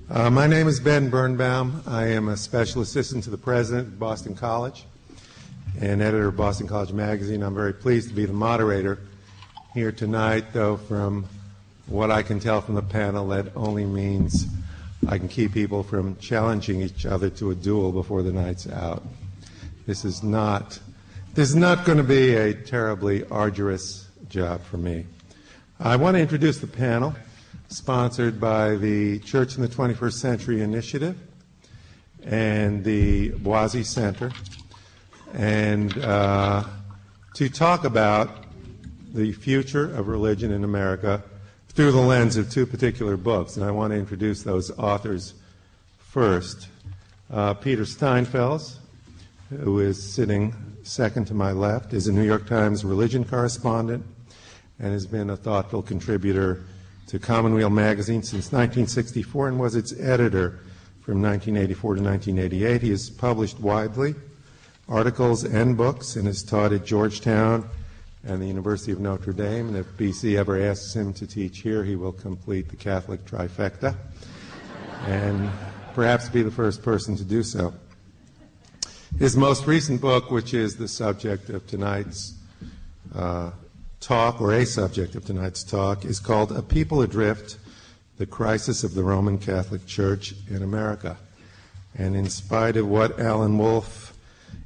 My name is Ben Birnbaum. I am a special assistant to the president of Boston College and editor of Boston College Magazine. I'm very pleased to be the moderator here tonight, though from what I can tell from the panel, that only means I can keep people from challenging each other to a duel before the night's out. This is not going to be a terribly arduous job for me. I want to introduce the panel, sponsored by the Church in the 21st Century Initiative and the Boisi Center, and to talk about the future of religion in America through the lens of two particular books. And I want to introduce those authors first. Peter Steinfels, who is sitting second to my left, is a New York Times religion correspondent and has been a thoughtful contributor to Commonwealth magazine since 1964 and was its editor from 1984 to 1988. He has published widely articles and books and has taught at Georgetown and the University of Notre Dame. And if BC ever asks him to teach here, he will complete the Catholic trifecta and perhaps be the first person to do so. His most recent book, which is the subject of tonight's talk, or a subject of tonight's talk, is called A People Adrift, The Crisis of the Roman Catholic Church in America. And in spite of what Alan Wolfe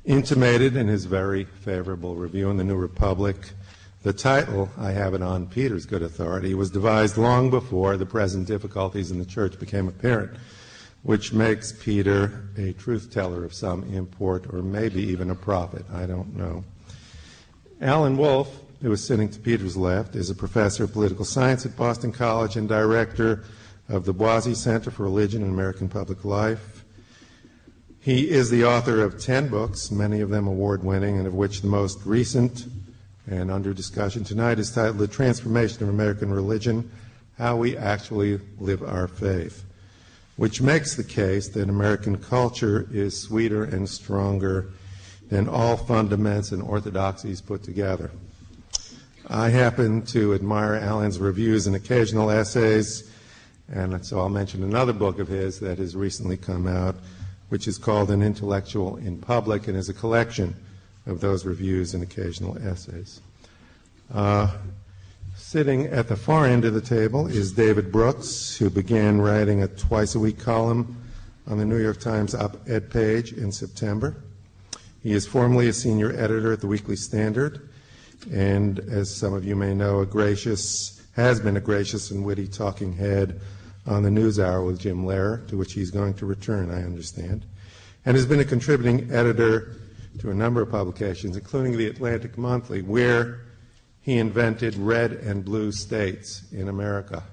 intimated in his very favorable review in the New Republic, the title, I have it on Peter's good authority, was devised long before the present difficulties in the church became apparent, which makes Peter a truth-teller of some import, or maybe even a prophet. I don't know. Alan Wolfe, who is sitting to Peter's left, is a professor of political science at Boston College and director of the Boisi Center for Religion and American Public Life. He is the author of 10 books, many of them award-winning, and of which the most recent and under discussion tonight is titled The Transformation of American Religion, How We Actually Live Our Faith, which makes the case that American culture is sweeter and stronger than all fundaments and orthodoxies put together. I happen to admire Alan's reviews and occasional essays, and so I'll mention another book of his that has recently come out, which is called An Intellectual in Public, and is a collection of those reviews and occasional essays. Sitting at the far end of the table is David Brooks, who began writing a twice-a-week column on the New York Times op-ed page in September. He is formerly a senior editor at the Weekly Standard, and as some of you may know, has been a gracious and witty talking head on the NewsHour with Jim Lehrer, to which he's going to return, I understand, and has been a contributing editor to a number of publications, including the Atlantic Monthly, where he invented red and blue states in America,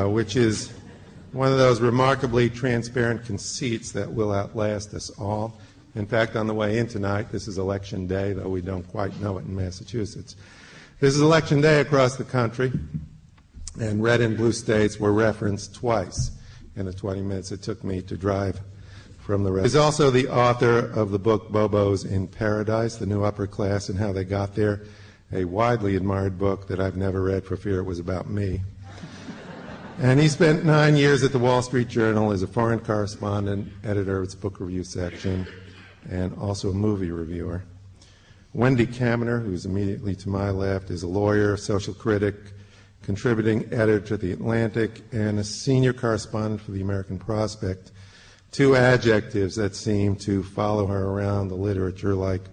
which is one of those remarkably transparent conceits that will outlast us all. In fact, on the way in tonight, this is Election Day, though we don't quite know it in Massachusetts. This is Election Day across the country, and red and blue states were referenced twice in the 20 minutes it took me to drive from the rest. He's also the author of the book Bobos in Paradise, The New Upper Class and How They Got There, a widely admired book that I've never read for fear it was about me. And he spent 9 years at the Wall Street Journal as a foreign correspondent, editor of its book review section, and also a movie reviewer. Wendy Kaminer, who's immediately to my left, is a lawyer, social critic, contributing editor to The Atlantic, and a senior correspondent for the American Prospect. Two adjectives that seem to follow her around the literature like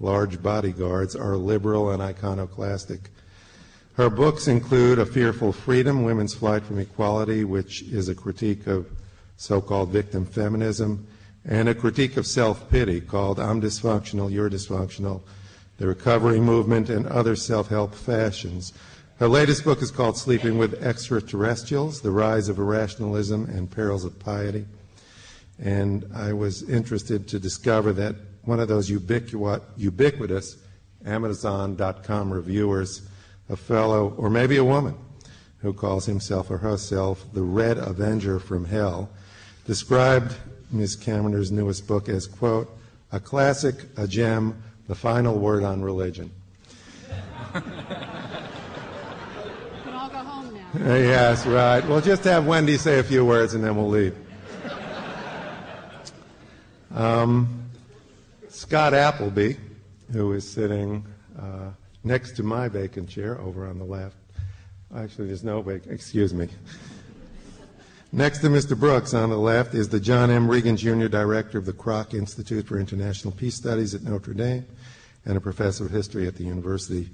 large bodyguards are liberal and iconoclastic. Her books include A Fearful Freedom, Women's Flight from Equality, which is a critique of so-called victim feminism, and a critique of self-pity called I'm Dysfunctional, You're Dysfunctional, The Recovery Movement, and Other Self-Help Fashions. Her latest book is called Sleeping with Extraterrestrials, The Rise of Irrationalism and Perils of Piety. And I was interested to discover that one of those ubiquitous Amazon.com reviewers, a fellow, or maybe a woman, who calls himself or herself the Red Avenger from Hell, described Ms. Kaminer's newest book as, quote, a classic, a gem, the final word on religion. You can all go home now. Yes, right. We'll just have Wendy say a few words and then we'll leave. Scott Appleby, who is sitting next to my vacant chair over on the left. Actually, there's no vacant, excuse me. Next to Mr. Brooks on the left is the John M. Regan Jr. Director of the Kroc Institute for International Peace Studies at Notre Dame and a professor of history at the university.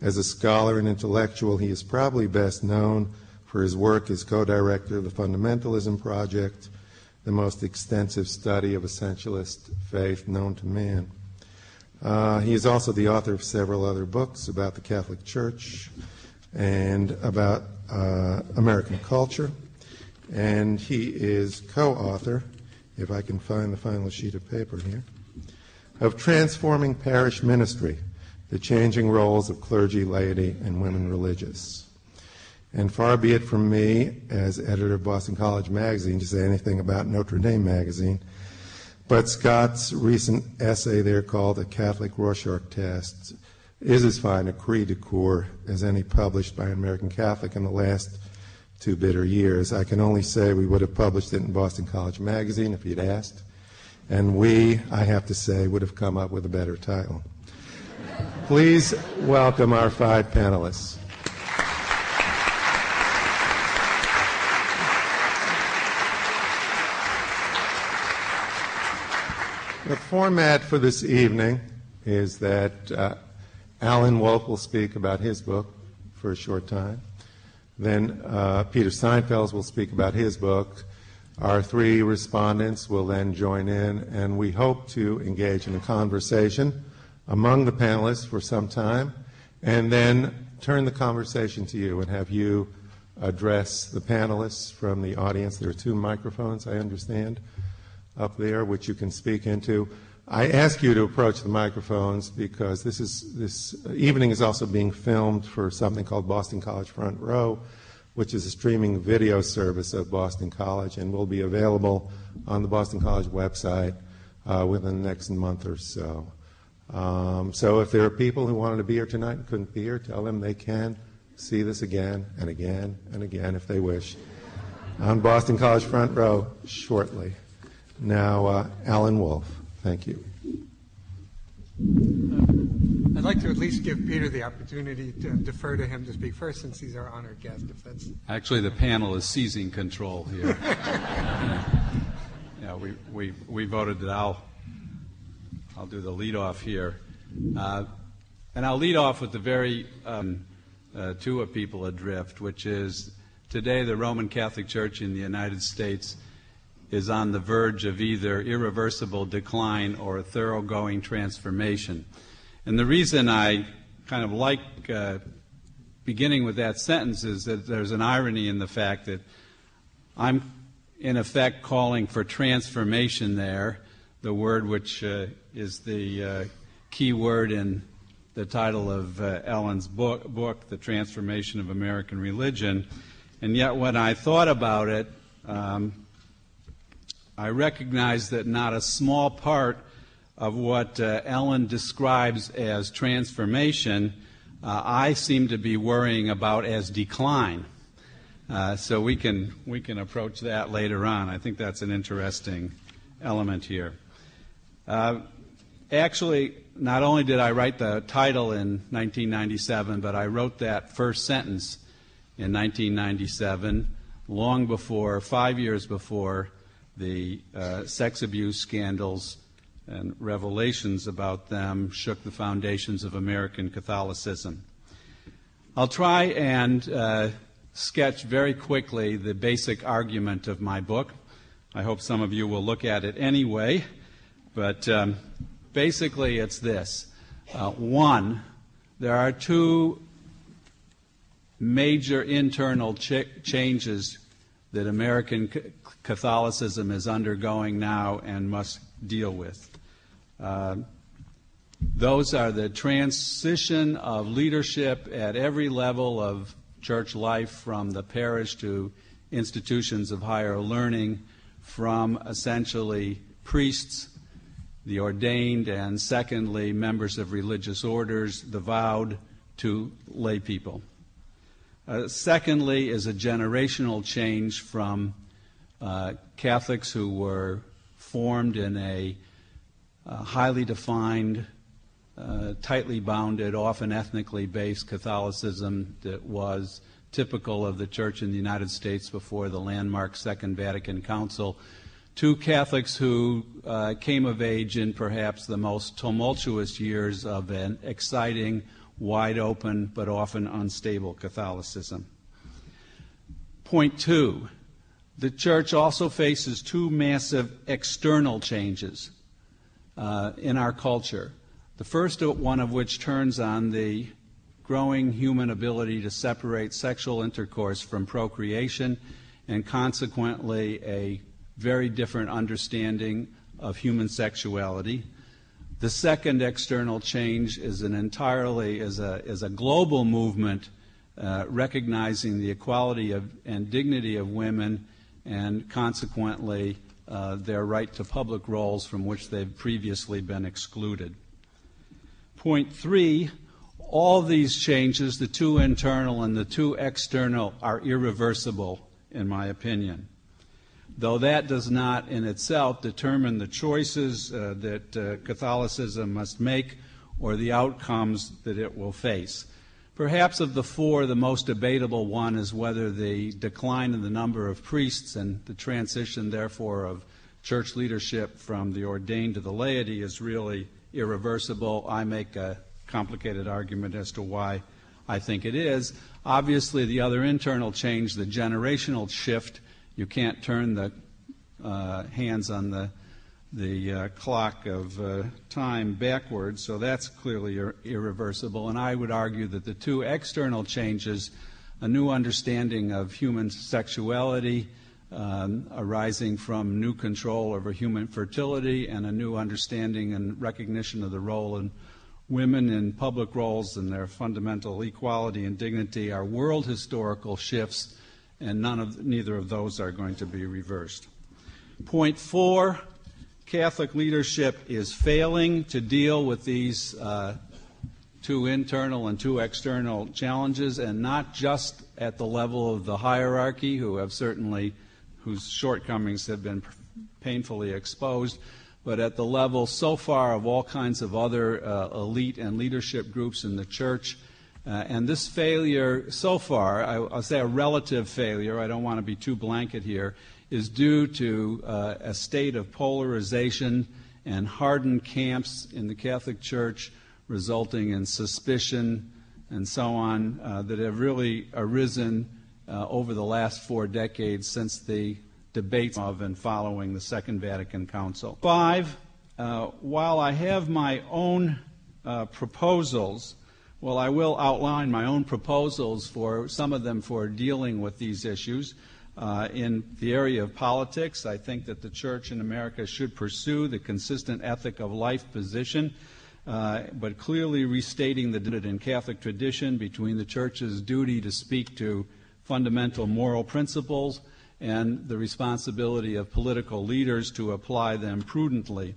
As a scholar and intellectual, he is probably best known for his work as co-director of the Fundamentalism Project, the most extensive study of essentialist faith known to man. He is also the author of several other books about the Catholic Church and about American culture. And he is co-author, if I can find the final sheet of paper here, of Transforming Parish Ministry, the Changing Roles of Clergy, Laity, and Women Religious. And far be it from me, as editor of Boston College Magazine, to say anything about Notre Dame Magazine, but Scott's recent essay there called The Catholic Rorschach Test is as fine a cri de coeur as any published by an American Catholic in the last 2 bitter years. I can only say we would have published it in Boston College Magazine if he'd asked, and we, I have to say, would have come up with a better title. Please welcome our 5 panelists. The format for this evening is that Alan Wolfe will speak about his book for a short time. Then Peter Steinfels will speak about his book. Our 3 respondents will then join in, and we hope to engage in a conversation among the panelists for some time, and then turn the conversation to you and have you address the panelists from the audience. There are 2 microphones, I understand, up there, which you can speak into. I ask you to approach the microphones because this evening is also being filmed for something called Boston College Front Row, which is a streaming video service of Boston College and will be available on the Boston College website within the next month or so. So if there are people who wanted to be here tonight and couldn't be here, tell them they can see this again and again and again if they wish on Boston College Front Row shortly. Now, Alan Wolfe, thank you. I'd like to at least give Peter the opportunity to defer to him to speak first, since he's our honored guest. If that's actually, the panel is seizing control here. Yeah, we voted that I'll do the lead off here, and I'll lead off with the very to a People Adrift, which is today the Roman Catholic Church in the United States is on the verge of either irreversible decline or a thoroughgoing transformation. And the reason I kind of like beginning with that sentence is that there's an irony in the fact that I'm, in effect, calling for transformation there, the word which is the key word in the title of Ellen's book, The Transformation of American Religion. And yet when I thought about it, I recognize that not a small part of what Ellen describes as transformation, I seem to be worrying about as decline. So we can approach that later on. I think that's an interesting element here. Actually, not only did I write the title in 1997, but I wrote that first sentence in 1997, long before, 5 years before, the sex abuse scandals and revelations about them shook the foundations of American Catholicism. I'll try and sketch very quickly the basic argument of my book. I hope some of you will look at it anyway, but basically it's this. One, there are 2 major internal changes that American Catholicism is undergoing now and must deal with. Those are the transition of leadership at every level of church life, from the parish to institutions of higher learning, from essentially priests, the ordained, and secondly, members of religious orders, the vowed, to lay people. Secondly is a generational change from Catholics who were formed in a highly defined, tightly bounded, often ethnically based Catholicism that was typical of the Church in the United States before the landmark Second Vatican Council, to Catholics who came of age in perhaps the most tumultuous years of an exciting, wide open, but often unstable Catholicism. Point two, the Church also faces two massive external changes in our culture. The first one of which turns on the growing human ability to separate sexual intercourse from procreation, and consequently a very different understanding of human sexuality. The second external change is a global movement recognizing the equality and dignity of women, and consequently their right to public roles from which they've previously been excluded. Point three, all these changes, the two internal and the two external, are irreversible, in my opinion, though that does not in itself determine the choices that Catholicism must make or the outcomes that it will face. Perhaps of the four, the most debatable one is whether the decline in the number of priests and the transition, therefore, of church leadership from the ordained to the laity is really irreversible. I make a complicated argument as to why I think it is. Obviously, the other internal change, the generational shift, you can't turn the hands on the clock of time backwards, so that's clearly irreversible. And I would argue that the two external changes, a new understanding of human sexuality arising from new control over human fertility, and a new understanding and recognition of the role of women in public roles and their fundamental equality and dignity, are world historical shifts, and neither of those are going to be reversed. Point four, Catholic leadership is failing to deal with these two internal and two external challenges, and not just at the level of the hierarchy, whose shortcomings have been painfully exposed, but at the level so far of all kinds of other elite and leadership groups in the Church. And this failure so far, I'll say a relative failure, I don't want to be too blanket here, is due to a state of polarization and hardened camps in the Catholic Church, resulting in suspicion and so on that have really arisen over the last 4 decades since the debates of and following the Second Vatican Council. 5, while I have my own proposals, well, I will outline my own proposals for some of them for dealing with these issues. In the area of politics, I think that the Church in America should pursue the consistent ethic of life position, but clearly restating the in Catholic tradition between the Church's duty to speak to fundamental moral principles and the responsibility of political leaders to apply them prudently.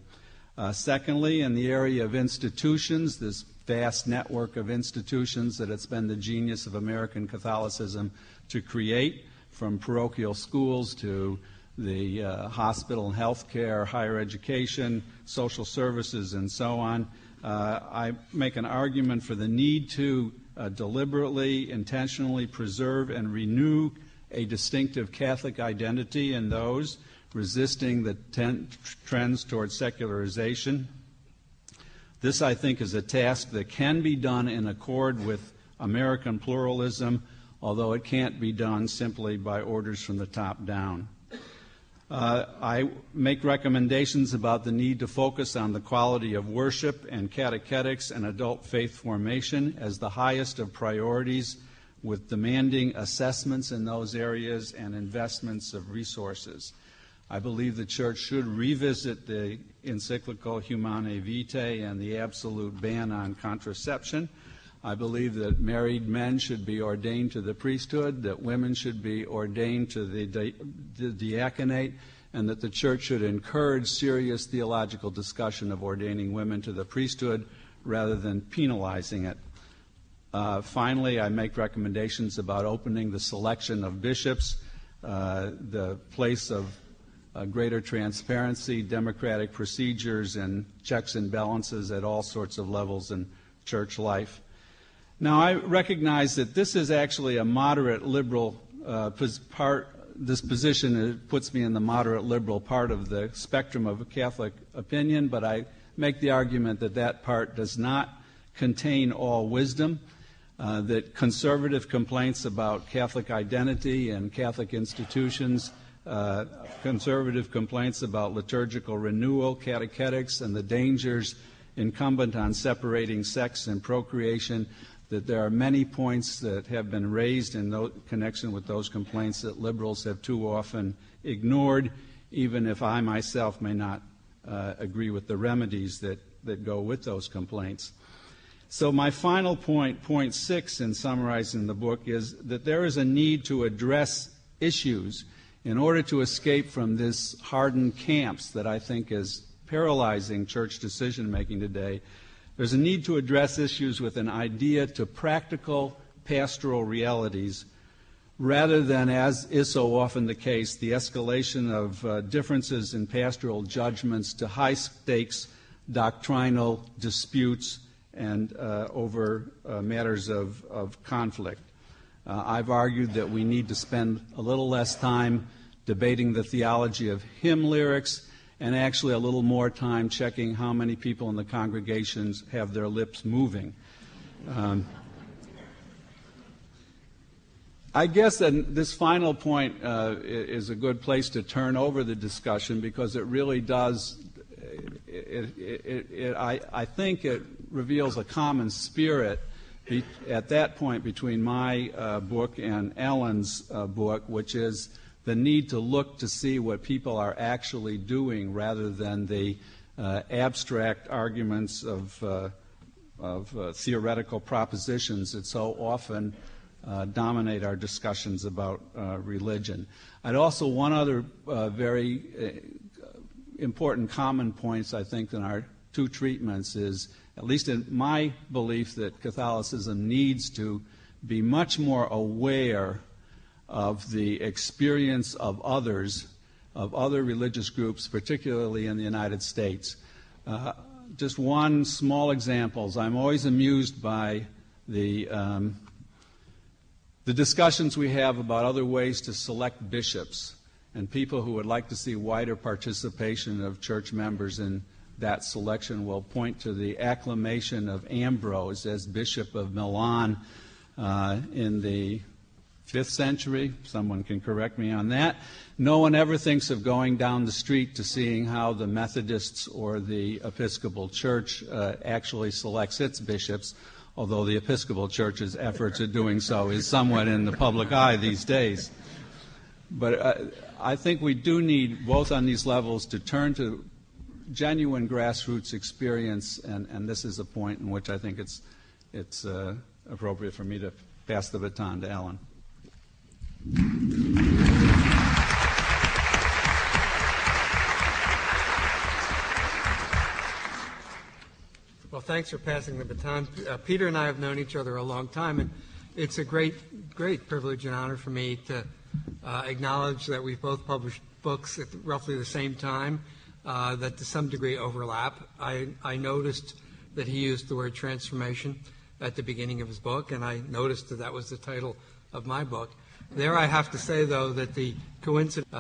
Secondly, in the area of institutions, this vast network of institutions that it's been the genius of American Catholicism to create, from parochial schools to the hospital and health care, higher education, social services, and so on. I make an argument for the need to deliberately, intentionally preserve and renew a distinctive Catholic identity in those, resisting the trends towards secularization. This, I think, is a task that can be done in accord with American pluralism, although it can't be done simply by orders from the top down. I make recommendations about the need to focus on the quality of worship and catechetics and adult faith formation as the highest of priorities, with demanding assessments in those areas and investments of resources. I believe the Church should revisit the encyclical Humanae Vitae and the absolute ban on contraception. I believe that married men should be ordained to the priesthood, that women should be ordained to the diaconate, and that the Church should encourage serious theological discussion of ordaining women to the priesthood rather than penalizing it. Finally, I make recommendations about opening the selection of bishops, the place of greater transparency, democratic procedures, and checks and balances at all sorts of levels in church life. Now, I recognize that this is actually a moderate liberal part. This position puts me in the moderate liberal part of the spectrum of Catholic opinion, but I make the argument that that part does not contain all wisdom, that conservative complaints about Catholic identity and Catholic institutions, conservative complaints about liturgical renewal, catechetics, and the dangers incumbent on separating sex and procreation, that there are many points that have been raised in connection with those complaints that liberals have too often ignored, even if I myself may not agree with the remedies that go with those complaints. So my final point, point 6 in summarizing the book, is that there is a need to address issues in order to escape from this hardened camps that I think is paralyzing church decision-making today. There's a need to address issues with an idea to practical pastoral realities rather than, as is so often the case, the escalation of differences in pastoral judgments to high-stakes doctrinal disputes and over matters of conflict. I've argued that we need to spend a little less time debating the theology of hymn lyrics and actually a little more time checking how many people in the congregations have their lips moving. I guess that this final point is a good place to turn over the discussion because it really does, I think it reveals a common spirit at that point between my book and Alan's book, which is the need to look to see what people are actually doing rather than the abstract arguments of theoretical propositions that so often dominate our discussions about religion. I'd also, one other very important common points, I think, in our two treatments is, at least in my belief, that Catholicism needs to be much more aware of the experience of others, of other religious groups, particularly in the United States. Just one small example. I'm always amused by the discussions we have about other ways to select bishops and people who would like to see wider participation of church members in that selection will point to the acclamation of Ambrose as Bishop of Milan in the 5th century. Someone can correct me on that. No one ever thinks of going down the street to seeing how the Methodists or the Episcopal Church actually selects its bishops, although the Episcopal Church's efforts at doing so is somewhat in the public eye these days. But I think we do need, both on these levels, to turn to genuine grassroots experience, and this is a point in which I think it's appropriate for me to pass the baton to Alan. Well, thanks for passing the baton. Peter and I have known each other a long time, and it's a great privilege and honor for me to acknowledge that we've both published books at roughly the same time that to some degree overlap. I noticed that he used the word transformation at the beginning of his book, and I noticed that was the title of my book. There I have to say, though, that the coincidence,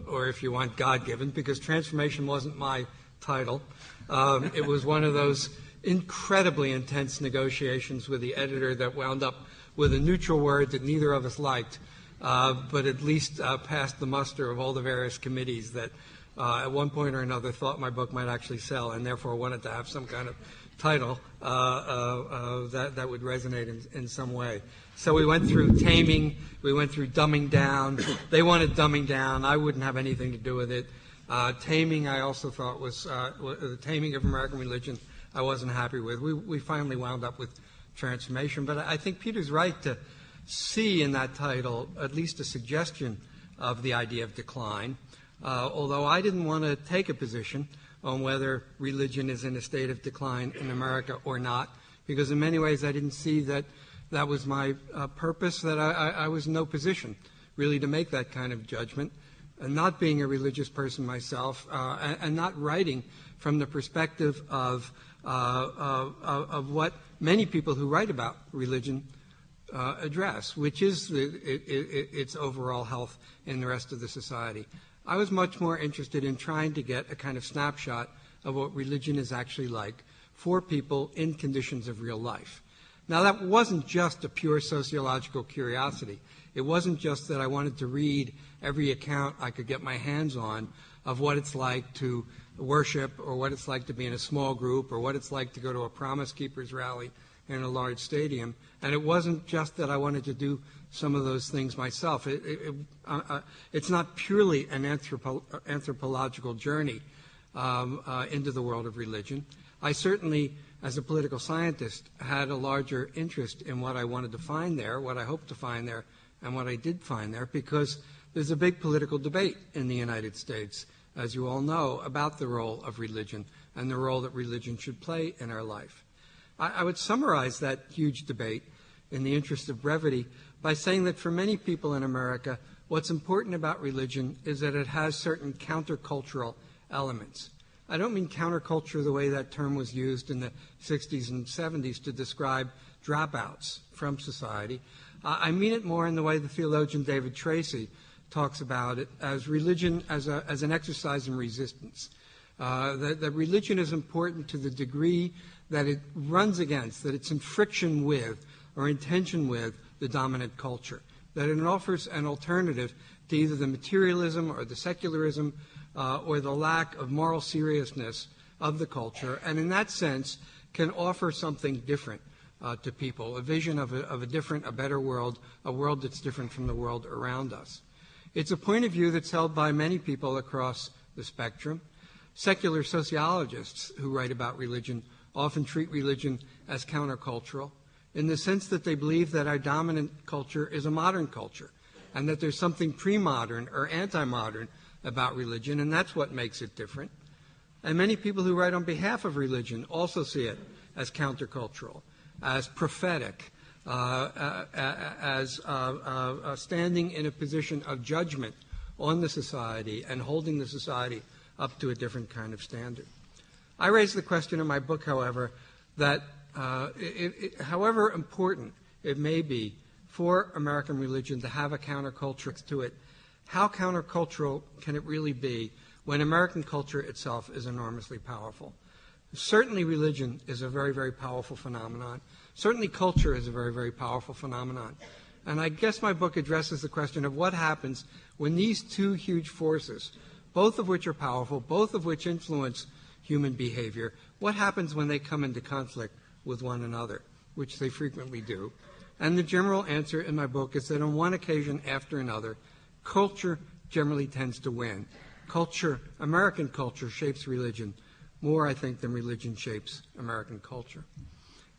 or if you want, God-given, because transformation wasn't my title. It was one of those incredibly intense negotiations with the editor that wound up with a neutral word that neither of us liked, but at least passed the muster of all the various committees that at one point or another thought my book might actually sell and therefore wanted to have some kind of title that would resonate in some way. So we went through taming, we went through dumbing down. They wanted dumbing down. I wouldn't have anything to do with it. Taming, I also thought was the taming of American religion. I wasn't happy with. We finally wound up with transformation. But I think Peter's right to see in that title at least a suggestion of the idea of decline. Although I didn't want to take a position on whether religion is in a state of decline in America or not, because in many ways I didn't see that that was my purpose, that I was in no position really to make that kind of judgment, and not being a religious person myself, and not writing from the perspective of what many people who write about religion address, which is its overall health in the rest of the society. I was much more interested in trying to get a kind of snapshot of what religion is actually like for people in conditions of real life. Now, that wasn't just a pure sociological curiosity. It wasn't just that I wanted to read every account I could get my hands on of what it's like to worship, or what it's like to be in a small group, or what it's like to go to a Promise Keepers rally in a large stadium. And it wasn't just that I wanted to do some of those things myself. It's not purely an anthropological journey into the world of religion. I certainly, as a political scientist, had a larger interest in what I wanted to find there, what I hoped to find there, and what I did find there, because there's a big political debate in the United States, as you all know, about the role of religion and the role that religion should play in our life. I would summarize that huge debate in the interest of brevity by saying that for many people in America, what's important about religion is that it has certain countercultural elements. I don't mean counterculture the way that term was used in the 60s and 70s to describe dropouts from society. I mean it more in the way the theologian David Tracy talks about it, as religion as an exercise in resistance. That religion is important to the degree that it runs against, that it's in friction with or in tension with the dominant culture, that it offers an alternative to either the materialism or the secularism or the lack of moral seriousness of the culture, and in that sense can offer something different to people, a vision of a different, a better world, a world that's different from the world around us. It's a point of view that's held by many people across the spectrum. Secular sociologists who write about religion often treat religion as countercultural, in the sense that they believe that our dominant culture is a modern culture, and that there's something pre-modern or anti-modern about religion, and that's what makes it different. And many people who write on behalf of religion also see it as countercultural, as prophetic, as standing in a position of judgment on the society and holding the society up to a different kind of standard. I raise the question in my book, however, that however important it may be for American religion to have a counterculture to it, how countercultural can it really be when American culture itself is enormously powerful? Certainly religion is a very, very powerful phenomenon. Certainly culture is a very, very powerful phenomenon. And I guess my book addresses the question of what happens when these two huge forces, both of which are powerful, both of which influence human behavior, what happens when they come into conflict with one another, which they frequently do. And the general answer in my book is that on one occasion after another, culture generally tends to win. Culture, American culture, shapes religion more, I think, than religion shapes American culture.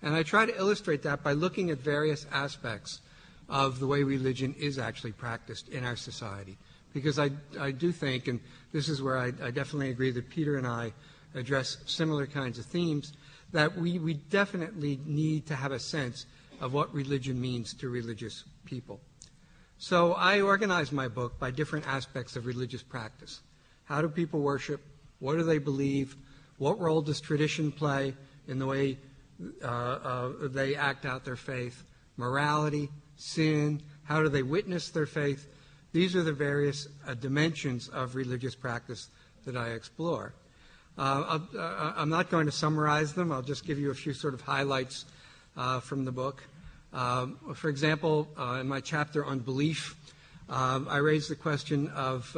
And I try to illustrate that by looking at various aspects of the way religion is actually practiced in our society. Because I do think, and this is where I definitely agree that Peter and I address similar kinds of themes, that we definitely need to have a sense of what religion means to religious people. So I organized my book by different aspects of religious practice. How do people worship? What do they believe? What role does tradition play in the way they act out their faith? Morality, sin, how do they witness their faith? These are the various dimensions of religious practice that I explore. I'm not going to summarize them. I'll just give you a few sort of highlights from the book. For example, in my chapter on belief, I raise the question of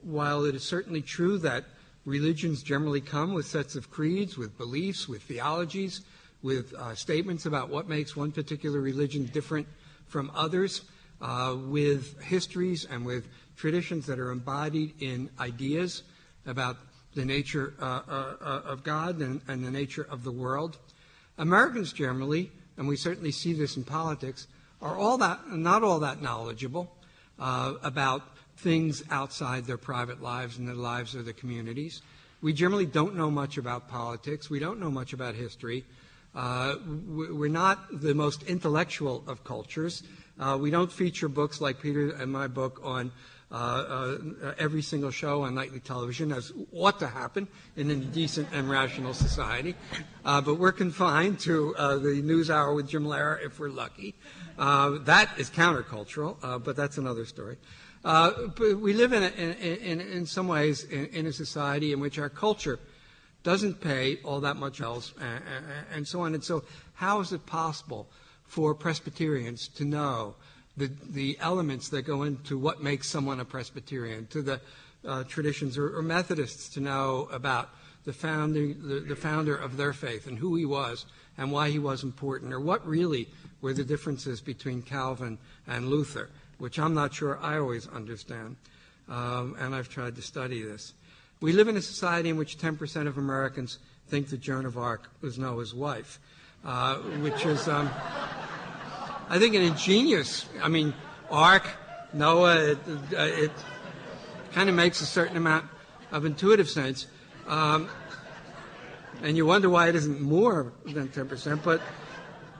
while it is certainly true that religions generally come with sets of creeds, with beliefs, with theologies, with statements about what makes one particular religion different from others, with histories and with traditions that are embodied in ideas about the nature of God and the nature of the world. Americans generally, and we certainly see this in politics, are not all that knowledgeable about things outside their private lives and the lives of the communities. We generally don't know much about politics. We don't know much about history. We're not the most intellectual of cultures. We don't feature books like Peter and my book on every single show on nightly television, as ought to happen in a decent and rational society. But we're confined to the News Hour with Jim Lehrer if we're lucky. That is countercultural, but that's another story. But we live in some ways in a society in which our culture doesn't pay all that much else, and so on. And so how is it possible for Presbyterians to know the elements that go into what makes someone a Presbyterian, to the traditions, or Methodists to know about the founder of their faith and who he was and why he was important, or what really were the differences between Calvin and Luther, which I'm not sure I always understand, and I've tried to study this. We live in a society in which 10% of Americans think that Joan of Arc was Noah's wife, which is, I think, an ingenious, Ark, Noah, it kind of makes a certain amount of intuitive sense. And you wonder why it isn't more than 10%. But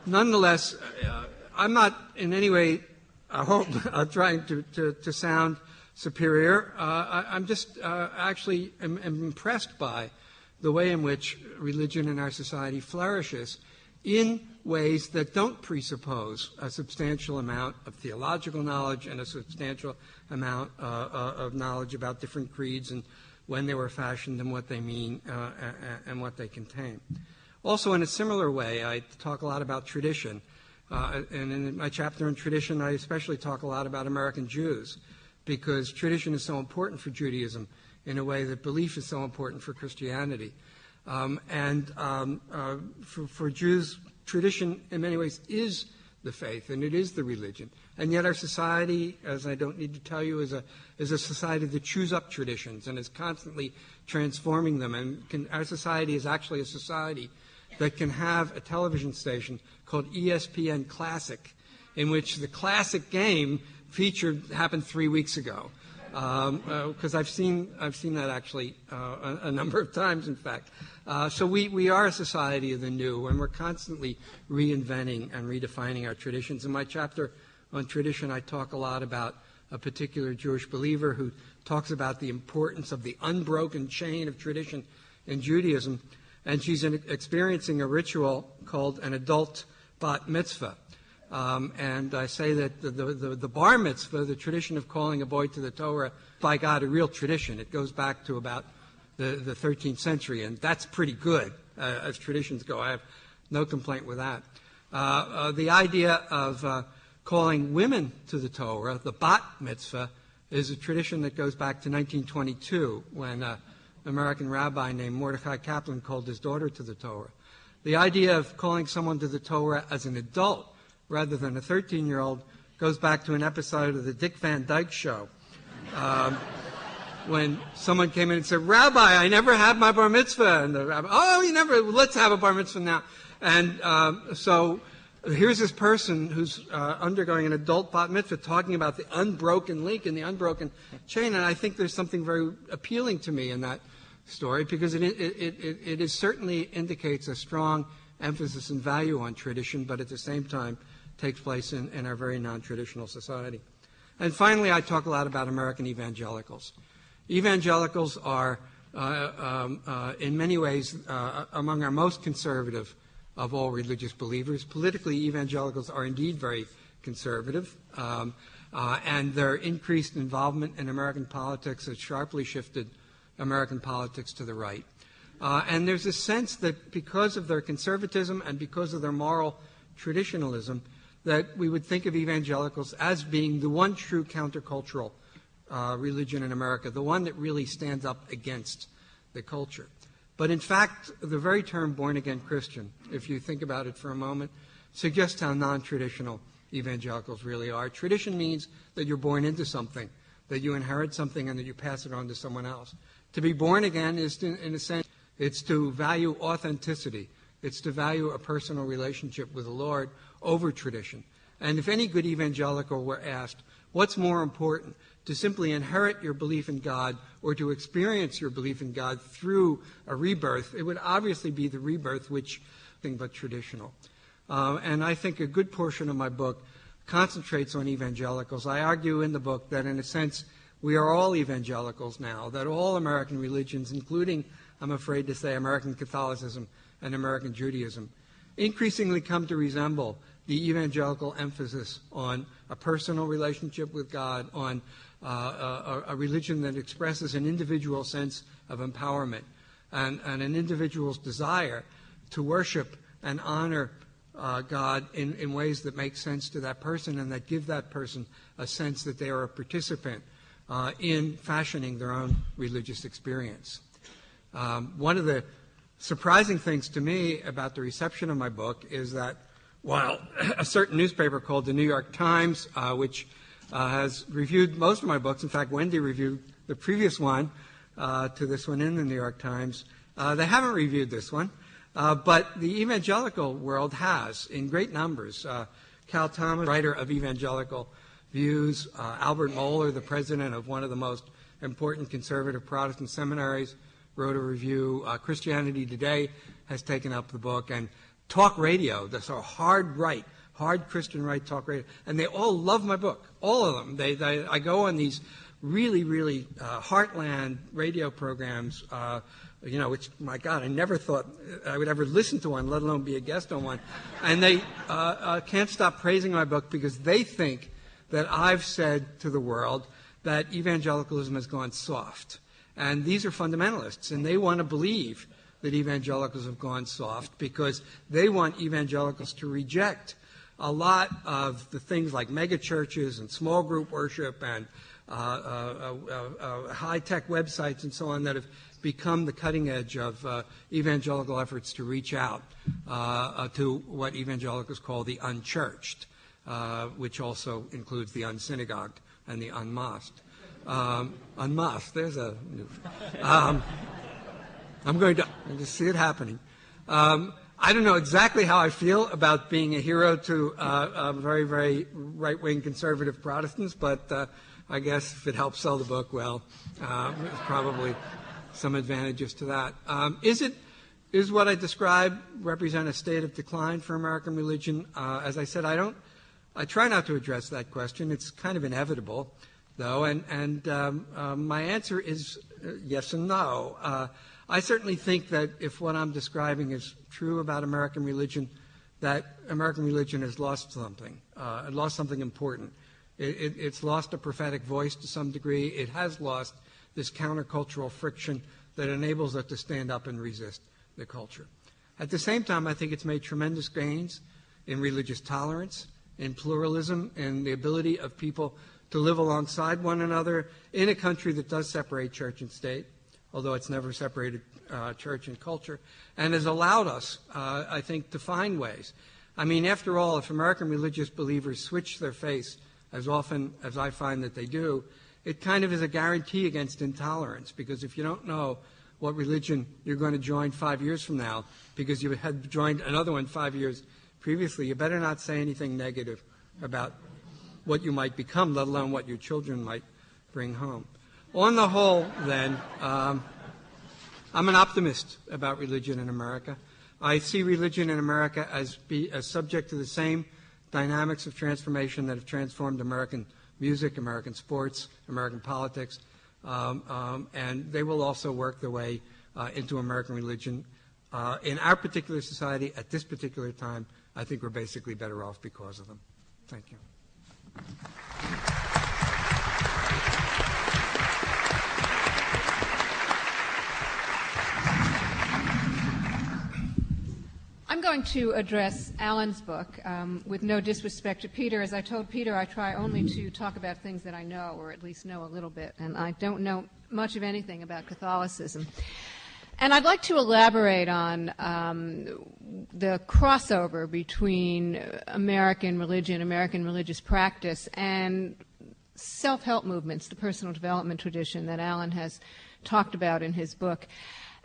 nonetheless, I'm not in any way, I hope, trying to sound superior. I'm just actually am impressed by the way in which religion in our society flourishes in ways that don't presuppose a substantial amount of theological knowledge and a substantial amount of knowledge about different creeds and when they were fashioned and what they mean and what they contain. Also, in a similar way, I talk a lot about tradition. And in my chapter on tradition, I especially talk a lot about American Jews, because tradition is so important for Judaism in a way that belief is so important for Christianity. For Jews, tradition in many ways is the faith, and it is the religion. And yet our society, as I don't need to tell you, is a society that chews up traditions and is constantly transforming them. And our society is actually a society that can have a television station called ESPN Classic, in which the classic game happened 3 weeks ago. Because I've seen that actually a number of times, in fact. So we are a society of the new, and we're constantly reinventing and redefining our traditions. In my chapter on tradition, I talk a lot about a particular Jewish believer who talks about the importance of the unbroken chain of tradition in Judaism, and she's experiencing a ritual called an adult bat mitzvah. And I say that the bar mitzvah, the tradition of calling a boy to the Torah, by God, a real tradition. It goes back to about the 13th century, and that's pretty good as traditions go. I have no complaint with that. The idea of calling women to the Torah, the bat mitzvah, is a tradition that goes back to 1922, when an American rabbi named Mordecai Kaplan called his daughter to the Torah. The idea of calling someone to the Torah as an adult rather than a 13-year-old goes back to an episode of the Dick Van Dyke Show, when someone came in and said, "Rabbi, I never had my bar mitzvah." And the rabbi, "Oh, you never? Let's have a bar mitzvah now." And so here's this person who's undergoing an adult bat mitzvah talking about the unbroken link and the unbroken chain. And I think there's something very appealing to me in that story, because it certainly indicates a strong emphasis and value on tradition, but at the same time takes place in our very non-traditional society. And finally, I talk a lot about American evangelicals. Evangelicals are, in many ways, among our most conservative of all religious believers. Politically, evangelicals are indeed very conservative, and their increased involvement in American politics has sharply shifted American politics to the right. And there's a sense that because of their conservatism and because of their moral traditionalism, that we would think of evangelicals as being the one true countercultural religion in America, the one that really stands up against the culture. But in fact, the very term born-again Christian, if you think about it for a moment, suggests how non-traditional evangelicals really are. Tradition means that you're born into something, that you inherit something, and that you pass it on to someone else. To be born again is, in a sense, it's to value authenticity. It's to value a personal relationship with the Lord over tradition. And if any good evangelical were asked, what's more important, to simply inherit your belief in God or to experience your belief in God through a rebirth, it would obviously be the rebirth which anything but traditional. And I think a good portion of my book concentrates on evangelicals. I argue in the book that, in a sense, we are all evangelicals now, that all American religions, including, I'm afraid to say, American Catholicism and American Judaism, increasingly come to resemble the evangelical emphasis on a personal relationship with God, on a religion that expresses an individual sense of empowerment and an individual's desire to worship and honor God in ways that make sense to that person and that give that person a sense that they are a participant in fashioning their own religious experience. One of the surprising things to me about the reception of my book is that while a certain newspaper called the New York Times, which has reviewed most of my books, in fact, Wendy reviewed the previous one to this one in the New York Times, they haven't reviewed this one, but the evangelical world has, in great numbers. Cal Thomas, writer of Evangelical Views, Albert Mohler, the president of one of the most important conservative Protestant seminaries, wrote a review. Christianity Today has taken up the book, and talk radio, the sort of hard Christian right talk radio, and they all love my book, all of them. I go on these really, really heartland radio programs, which, my God, I never thought I would ever listen to one, let alone be a guest on one. And they can't stop praising my book because they think that I've said to the world that evangelicalism has gone soft. And these are fundamentalists, and they want to believe that evangelicals have gone soft because they want evangelicals to reject a lot of the things like megachurches and small group worship and high-tech websites and so on that have become the cutting edge of evangelical efforts to reach out to what evangelicals call the unchurched, which also includes the unsynagogued and the unmosqued. Unmosqued, there's a new... I'm going to just see it happening. I don't know exactly how I feel about being a hero to very, very right-wing conservative Protestants, but I guess if it helps sell the book, well, there's probably some advantages to that. Is what I describe represent a state of decline for American religion? As I said, I try not to address that question. It's kind of inevitable, though, and my answer is yes and no. I certainly think that if what I'm describing is true about American religion, that American religion has lost something. It lost something important. It's lost a prophetic voice to some degree. It has lost this countercultural friction that enables it to stand up and resist the culture. At the same time, I think it's made tremendous gains in religious tolerance, in pluralism, in the ability of people to live alongside one another in a country that does separate church and state, although it's never separated church and culture, and has allowed us, I think, to find ways. I mean, after all, if American religious believers switch their faith as often as I find that they do, it kind of is a guarantee against intolerance, because if you don't know what religion you're going to join 5 years from now because you had joined another one 5 years previously, you better not say anything negative about what you might become, let alone what your children might bring home. On the whole, then, I'm an optimist about religion in America. I see religion in America as subject to the same dynamics of transformation that have transformed American music, American sports, American politics, and they will also work their way into American religion. In our particular society, at this particular time, I think we're basically better off because of them. Thank you. I'm going to address Alan's book with no disrespect to Peter. As I told Peter, I try only to talk about things that I know, or at least know a little bit, and I don't know much of anything about Catholicism. And I'd like to elaborate on the crossover between American religion, American religious practice, and self-help movements, the personal development tradition that Alan has talked about in his book.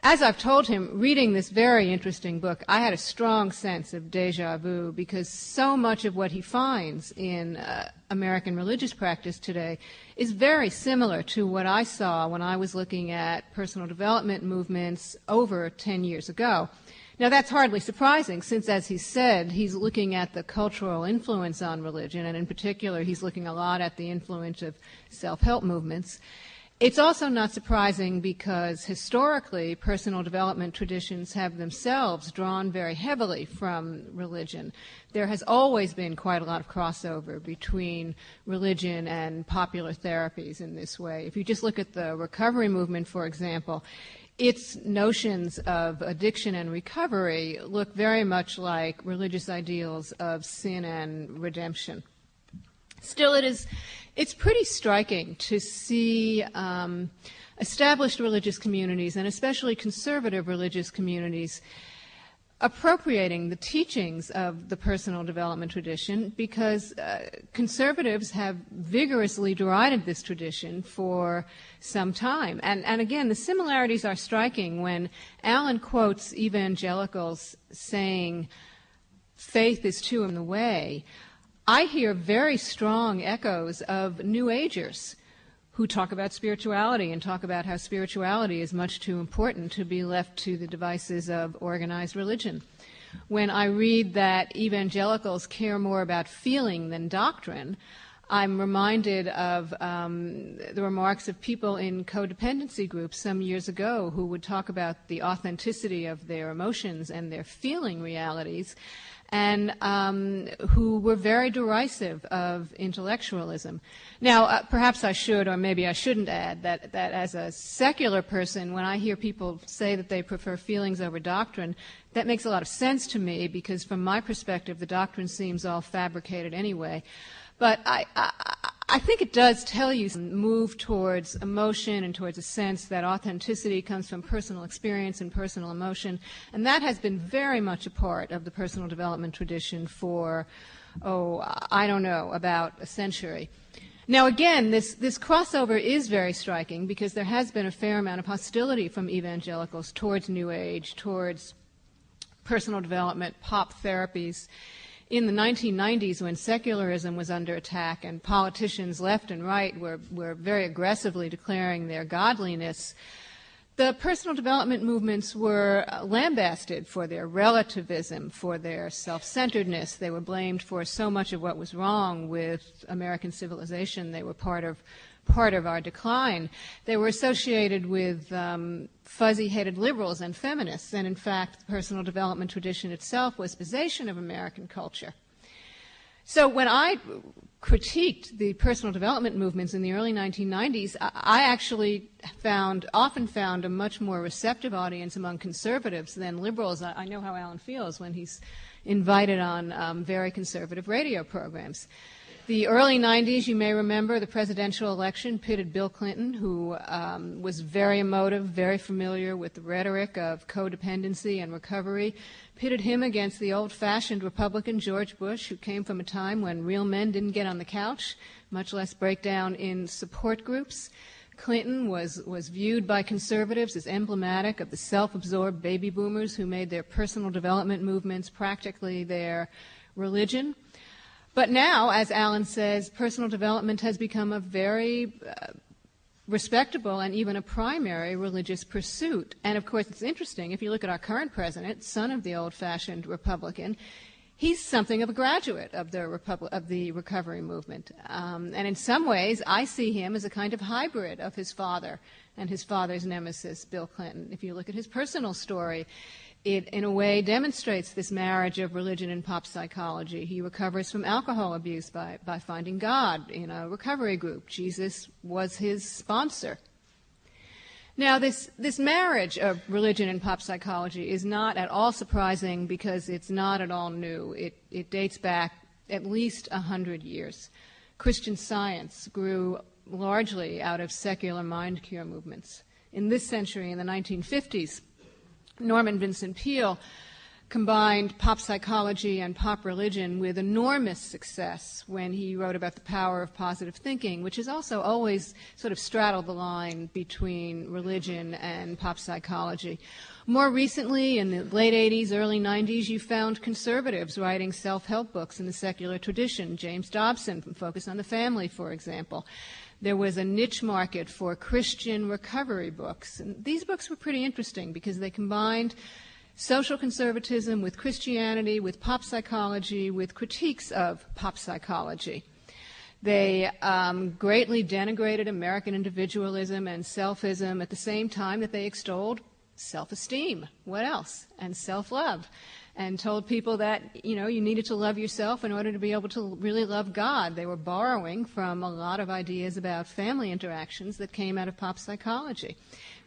As I've told him, reading this very interesting book, I had a strong sense of déjà vu because so much of what he finds in American religious practice today is very similar to what I saw when I was looking at personal development movements over 10 years ago. Now, that's hardly surprising, since, as he said, he's looking at the cultural influence on religion, and in particular, he's looking a lot at the influence of self-help movements. It's also not surprising because historically, personal development traditions have themselves drawn very heavily from religion. There has always been quite a lot of crossover between religion and popular therapies in this way. If you just look at the recovery movement, for example, its notions of addiction and recovery look very much like religious ideals of sin and redemption. Still, it's pretty striking to see established religious communities, and especially conservative religious communities, appropriating the teachings of the personal development tradition, because conservatives have vigorously derided this tradition for some time. And again, the similarities are striking when Alan quotes evangelicals saying, "Faith is too in the way." I hear very strong echoes of New Agers who talk about spirituality and talk about how spirituality is much too important to be left to the devices of organized religion. When I read that evangelicals care more about feeling than doctrine, I'm reminded of the remarks of people in codependency groups some years ago who would talk about the authenticity of their emotions and their feeling realities, and who were very derisive of intellectualism. Now, perhaps I should, or maybe I shouldn't add, that as a secular person, when I hear people say that they prefer feelings over doctrine, that makes a lot of sense to me, because from my perspective, the doctrine seems all fabricated anyway. But I think it does tell you move towards emotion and towards a sense that authenticity comes from personal experience and personal emotion, and that has been very much a part of the personal development tradition for, I don't know, about a century. Now, again, this crossover is very striking because there has been a fair amount of hostility from evangelicals towards New Age, towards personal development, pop therapies. In the 1990s, when secularism was under attack and politicians left and right were very aggressively declaring their godliness, the personal development movements were lambasted for their relativism, for their self-centeredness. They were blamed for so much of what was wrong with American civilization. They were part of our decline. They were associated with fuzzy-headed liberals and feminists, and in fact, the personal development tradition itself was possession of American culture. So when I critiqued the personal development movements in the early 1990s, I actually often found a much more receptive audience among conservatives than liberals. I know how Alan feels when he's invited on very conservative radio programs. The early 90s, you may remember, the presidential election pitted Bill Clinton, who was very emotive, very familiar with the rhetoric of codependency and recovery, pitted him against the old-fashioned Republican George Bush, who came from a time when real men didn't get on the couch, much less break down in support groups. Clinton was viewed by conservatives as emblematic of the self-absorbed baby boomers who made their personal development movements practically their religion. But now, as Alan says, personal development has become a very respectable and even a primary religious pursuit. And of course, it's interesting, if you look at our current president, son of the old-fashioned Republican, he's something of a graduate of the recovery movement. And in some ways, I see him as a kind of hybrid of his father and his father's nemesis, Bill Clinton. If you look at his personal story, it, in a way, demonstrates this marriage of religion and pop psychology. He recovers from alcohol abuse by finding God in a recovery group. Jesus was his sponsor. Now, this marriage of religion and pop psychology is not at all surprising because it's not at all new. It dates back at least 100 years. Christian Science grew largely out of secular mind cure movements. In this century, in the 1950s, Norman Vincent Peale combined pop psychology and pop religion with enormous success when he wrote about the power of positive thinking, which has also always sort of straddled the line between religion and pop psychology. More recently, in the late 80s, early 90s, you found conservatives writing self-help books in the secular tradition. James Dobson, from Focus on the Family, for example. There was a niche market for Christian recovery books. And these books were pretty interesting because they combined social conservatism, with Christianity, with pop psychology, with critiques of pop psychology. They greatly denigrated American individualism and selfism at the same time that they extolled self-esteem. What else? And self-love. And told people that, you needed to love yourself in order to be able to really love God. They were borrowing from a lot of ideas about family interactions that came out of pop psychology.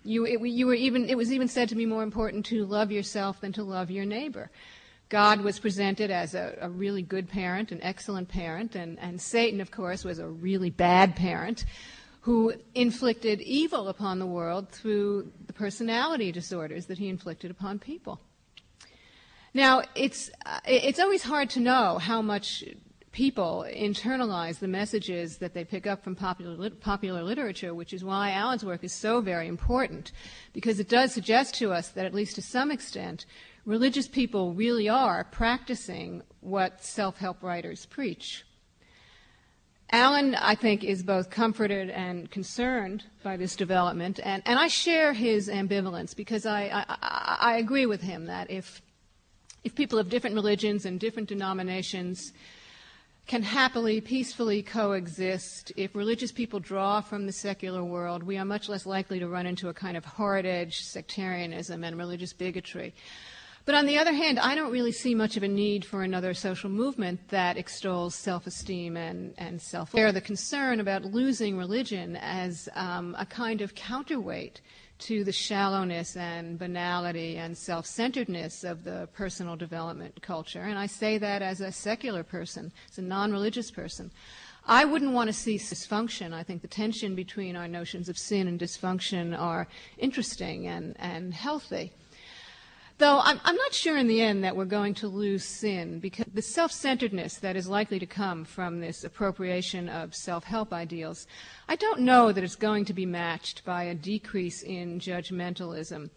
It was even said to be more important to love yourself than to love your neighbor. God was presented as a really good parent, an excellent parent, and Satan, of course, was a really bad parent who inflicted evil upon the world through the personality disorders that he inflicted upon people. Now, it's always hard to know how much people internalize the messages that they pick up from popular literature, which is why Alan's work is so very important, because it does suggest to us that, at least to some extent, religious people really are practicing what self-help writers preach. Alan, I think, is both comforted and concerned by this development, and I share his ambivalence, because I agree with him that if people of different religions and different denominations can happily, peacefully coexist, if religious people draw from the secular world, we are much less likely to run into a kind of hard-edged sectarianism and religious bigotry. But on the other hand, I don't really see much of a need for another social movement that extols self-esteem and self-love. The concern about losing religion as a kind of counterweight to the shallowness and banality and self-centeredness of the personal development culture. And I say that as a secular person, as a non-religious person. I wouldn't want to see dysfunction. I think the tension between our notions of sin and dysfunction are interesting and healthy. Though I'm not sure in the end that we're going to lose sin, because the self-centeredness that is likely to come from this appropriation of self-help ideals, I don't know that it's going to be matched by a decrease in judgmentalism.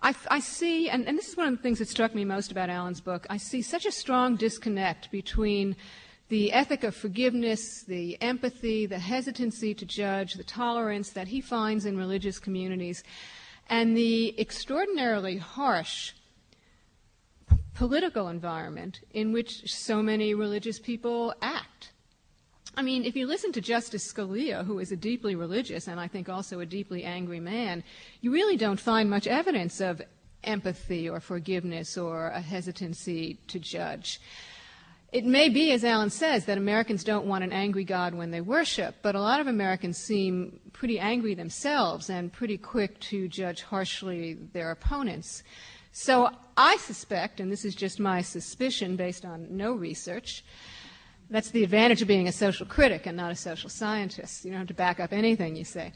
I see, and this is one of the things that struck me most about Alan's book, I see such a strong disconnect between the ethic of forgiveness, the empathy, the hesitancy to judge, the tolerance that he finds in religious communities, and the extraordinarily harsh political environment in which so many religious people act. I mean, if you listen to Justice Scalia, who is a deeply religious and I think also a deeply angry man, you really don't find much evidence of empathy or forgiveness or a hesitancy to judge. It may be, as Alan says, that Americans don't want an angry God when they worship, but a lot of Americans seem pretty angry themselves and pretty quick to judge harshly their opponents. So I suspect, and this is just my suspicion based on no research, that's the advantage of being a social critic and not a social scientist. You don't have to back up anything you say.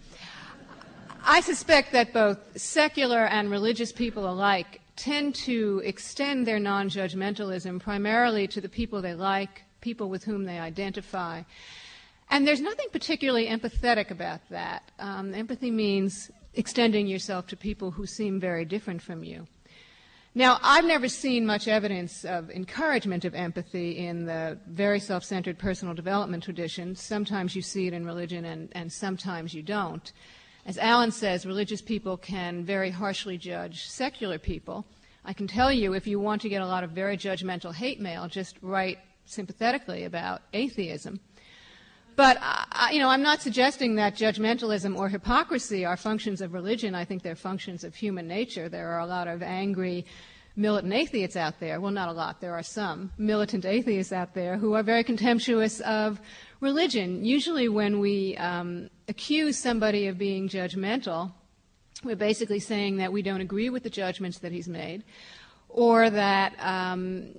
I suspect that both secular and religious people alike tend to extend their non-judgmentalism primarily to the people they like, people with whom they identify. And there's nothing particularly empathetic about that. Empathy means extending yourself to people who seem very different from you. Now, I've never seen much evidence of encouragement of empathy in the very self-centered personal development tradition. Sometimes you see it in religion and sometimes you don't. As Alan says, religious people can very harshly judge secular people. I can tell you, if you want to get a lot of very judgmental hate mail, just write sympathetically about atheism. But, I'm not suggesting that judgmentalism or hypocrisy are functions of religion. I think they're functions of human nature. There are a lot of angry militant atheists out there. Well, not a lot. There are some militant atheists out there who are very contemptuous of religion. Usually when we accuse somebody of being judgmental, we're basically saying that we don't agree with the judgments that he's made, or that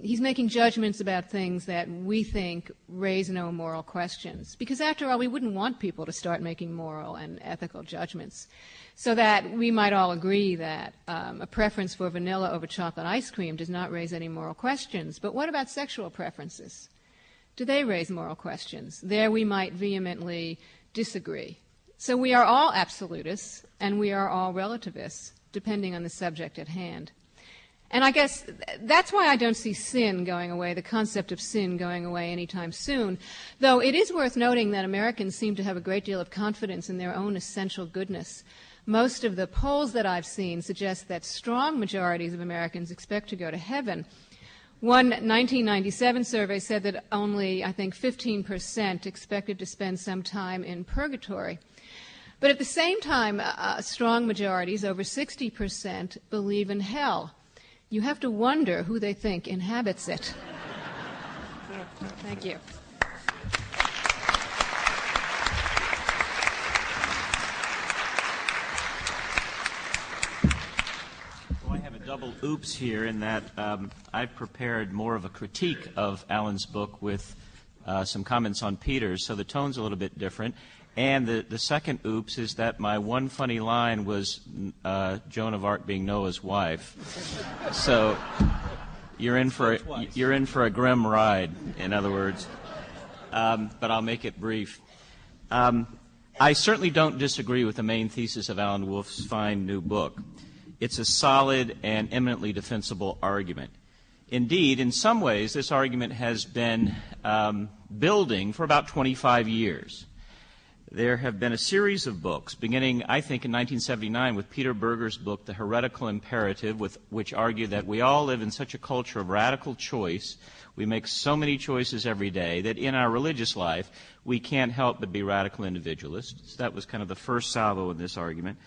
he's making judgments about things that we think raise no moral questions. Because after all, we wouldn't want people to start making moral and ethical judgments. So that we might all agree that a preference for vanilla over chocolate ice cream does not raise any moral questions. But what about sexual preferences? Do they raise moral questions? There we might vehemently disagree. So we are all absolutists and we are all relativists, depending on the subject at hand. And I guess that's why I don't see sin going away, the concept of sin going away anytime soon, though it is worth noting that Americans seem to have a great deal of confidence in their own essential goodness. Most of the polls that I've seen suggest that strong majorities of Americans expect to go to heaven. One 1997 survey said that only, I think, 15% expected to spend some time in purgatory. But at the same time, strong majorities, over 60%, believe in hell. You have to wonder who they think inhabits it. Thank you. Well, I have a double oops here in that I've prepared more of a critique of Alan's book with some comments on Peter's, so the tone's a little bit different. And the second oops is that my one funny line was Joan of Arc being Noah's wife. So you're in for a grim ride, in other words. But I'll make it brief. I certainly don't disagree with the main thesis of Alan Wolfe's fine new book. It's a solid and eminently defensible argument. Indeed, in some ways, this argument has been building for about 25 years. There have been a series of books, beginning, I think, in 1979 with Peter Berger's book, The Heretical Imperative, which argued that we all live in such a culture of radical choice, we make so many choices every day, that in our religious life, we can't help but be radical individualists. That was kind of the first salvo in this argument.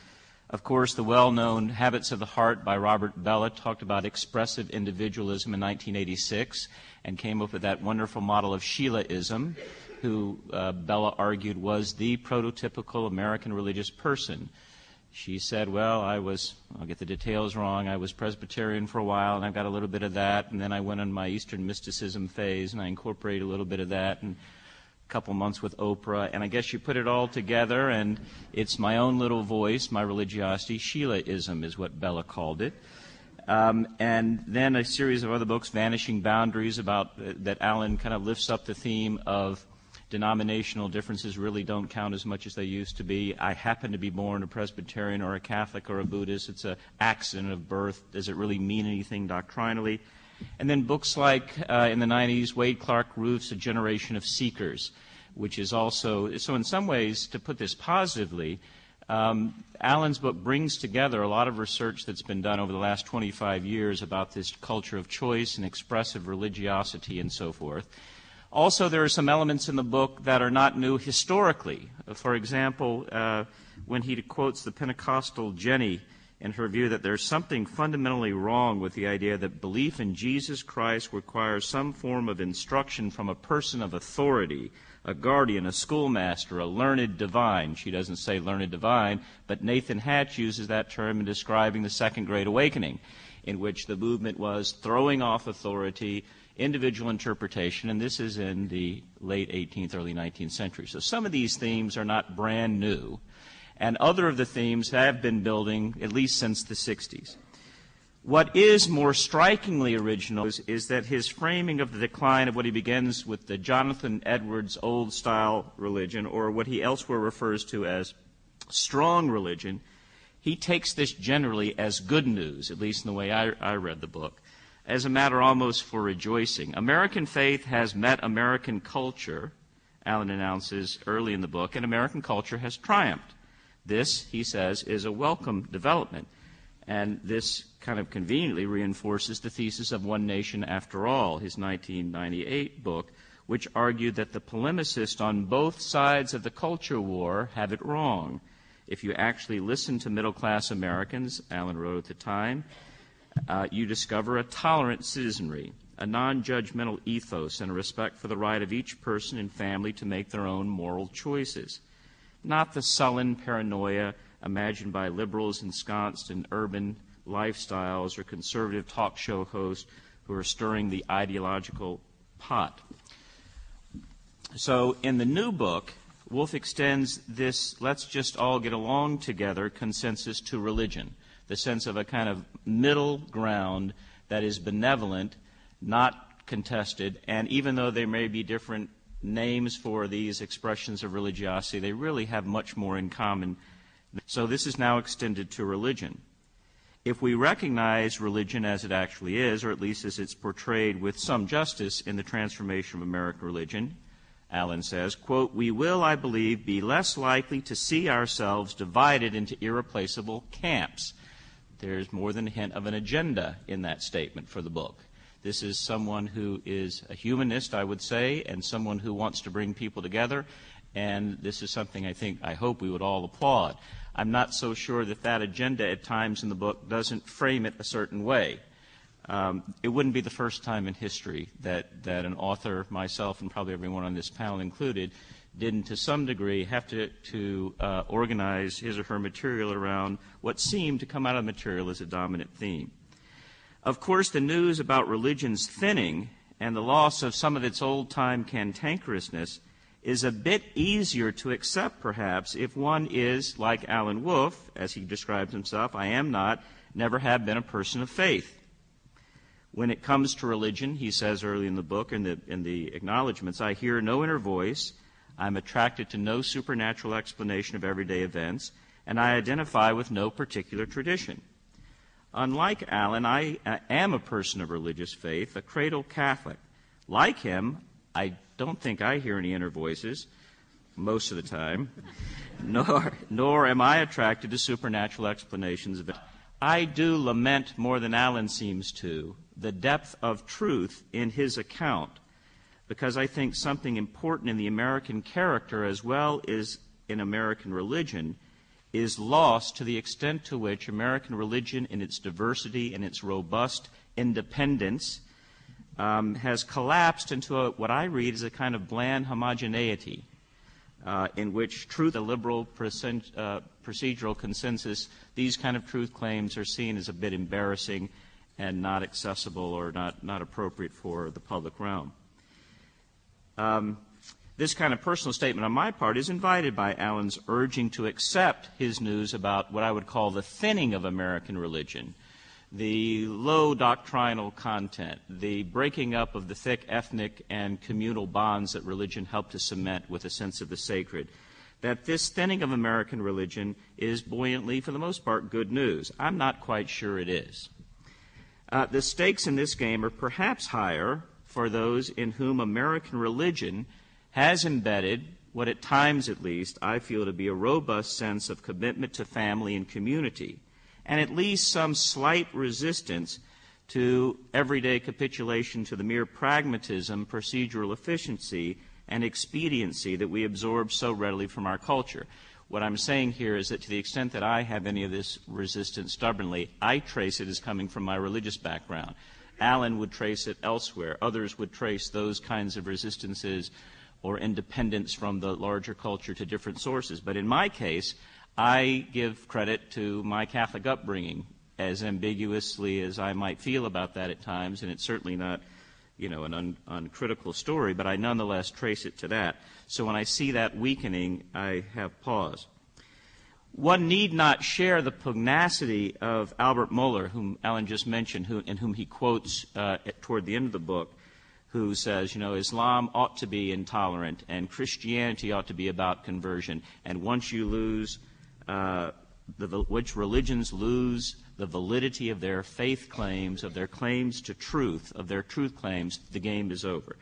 Of course, the well-known Habits of the Heart by Robert Bellah talked about expressive individualism in 1986 and came up with that wonderful model of Sheilaism, who Bellah argued was the prototypical American religious person. She said, well, I'll get the details wrong, I was Presbyterian for a while, and I've got a little bit of that, and then I went on my Eastern mysticism phase, and I incorporated a little bit of that, and a couple months with Oprah, and I guess you put it all together, and it's my own little voice, my religiosity. Sheilaism is what Bellah called it. And then a series of other books, Vanishing Boundaries, about that Alan kind of lifts up the theme of denominational differences really don't count as much as they used to be. I happen to be born a Presbyterian or a Catholic or a Buddhist. It's an accident of birth. Does it really mean anything doctrinally? And then books like, in the 90s, Wade Clark Roof's A Generation of Seekers, which is also, so in some ways, to put this positively, Alan's book brings together a lot of research that's been done over the last 25 years about this culture of choice and expressive religiosity and so forth. Also, there are some elements in the book that are not new historically. For example, when he quotes the Pentecostal Jenny in her view that there's something fundamentally wrong with the idea that belief in Jesus Christ requires some form of instruction from a person of authority, a guardian, a schoolmaster, a learned divine. She doesn't say learned divine, but Nathan Hatch uses that term in describing the Second Great Awakening, in which the movement was throwing off authority, individual interpretation, and this is in the late 18th, early 19th century. So some of these themes are not brand new, and other of the themes have been building at least since the 60s. What is more strikingly original is that his framing of the decline of what he begins with the Jonathan Edwards old-style religion, or what he elsewhere refers to as strong religion, he takes this generally as good news, at least in the way I read the book, as a matter almost for rejoicing. American faith has met American culture, Alan announces early in the book, and American culture has triumphed. This, he says, is a welcome development. And this kind of conveniently reinforces the thesis of One Nation After All, his 1998 book, which argued that the polemicists on both sides of the culture war have it wrong. If you actually listen to middle-class Americans, Alan wrote at the time, you discover a tolerant citizenry, a non-judgmental ethos, and a respect for the right of each person and family to make their own moral choices. Not the sullen paranoia imagined by liberals ensconced in urban lifestyles or conservative talk show hosts who are stirring the ideological pot. So in the new book, Wolfe extends this let's just all get along together consensus to religion, the sense of a kind of middle ground that is benevolent, not contested, and even though there may be different names for these expressions of religiosity, they really have much more in common. So this is now extended to religion. If we recognize religion as it actually is, or at least as it's portrayed with some justice in the transformation of American religion, Alan says, quote, "We will, I believe, be less likely to see ourselves divided into irreplaceable camps." There's more than a hint of an agenda in that statement for the book. This is someone who is a humanist, I would say, and someone who wants to bring people together, and this is something I hope we would all applaud. I'm not so sure that that agenda at times in the book doesn't frame it a certain way. It wouldn't be the first time in history that an author, myself and probably everyone on this panel included, didn't to some degree have to organize his or her material around what seemed to come out of the material as a dominant theme. Of course, the news about religion's thinning and the loss of some of its old-time cantankerousness is a bit easier to accept, perhaps, if one is, like Alan Wolfe, as he describes himself, "I am not, never have been a person of faith." When it comes to religion, he says early in the book, in the acknowledgments, "I hear no inner voice, I'm attracted to no supernatural explanation of everyday events, and I identify with no particular tradition." Unlike Alan, I am a person of religious faith, a cradle Catholic. Like him, I don't think I hear any inner voices most of the time, nor am I attracted to supernatural explanations of it. I do lament more than Alan seems to the depth of truth in his account, because I think something important in the American character as well as in American religion is lost to the extent to which American religion in its diversity and its robust independence has collapsed into what I read as a kind of bland homogeneity in which truth, a liberal procedural consensus, these kind of truth claims are seen as a bit embarrassing and not accessible or not appropriate for the public realm. This kind of personal statement on my part is invited by Alan's urging to accept his news about what I would call the thinning of American religion, the low doctrinal content, the breaking up of the thick ethnic and communal bonds that religion helped to cement with a sense of the sacred, that this thinning of American religion is buoyantly, for the most part, good news. I'm not quite sure it is. The stakes in this game are perhaps higher for those in whom American religion has embedded what, at times at least, I feel to be a robust sense of commitment to family and community, and at least some slight resistance to everyday capitulation to the mere pragmatism, procedural efficiency, and expediency that we absorb so readily from our culture. What I'm saying here is that to the extent that I have any of this resistance stubbornly, I trace it as coming from my religious background. Alan would trace it elsewhere. Others would trace those kinds of resistances or independence from the larger culture to different sources. But in my case, I give credit to my Catholic upbringing, as ambiguously as I might feel about that at times, and it's certainly not, an uncritical story, but I nonetheless trace it to that. So when I see that weakening, I have pause. One need not share the pugnacity of Albert Mohler, whom Alan just mentioned, and whom he quotes toward the end of the book, who says, Islam ought to be intolerant and Christianity ought to be about conversion. And once you lose, which religions lose the validity of their faith claims, of their claims to truth, of their truth claims, the game is over.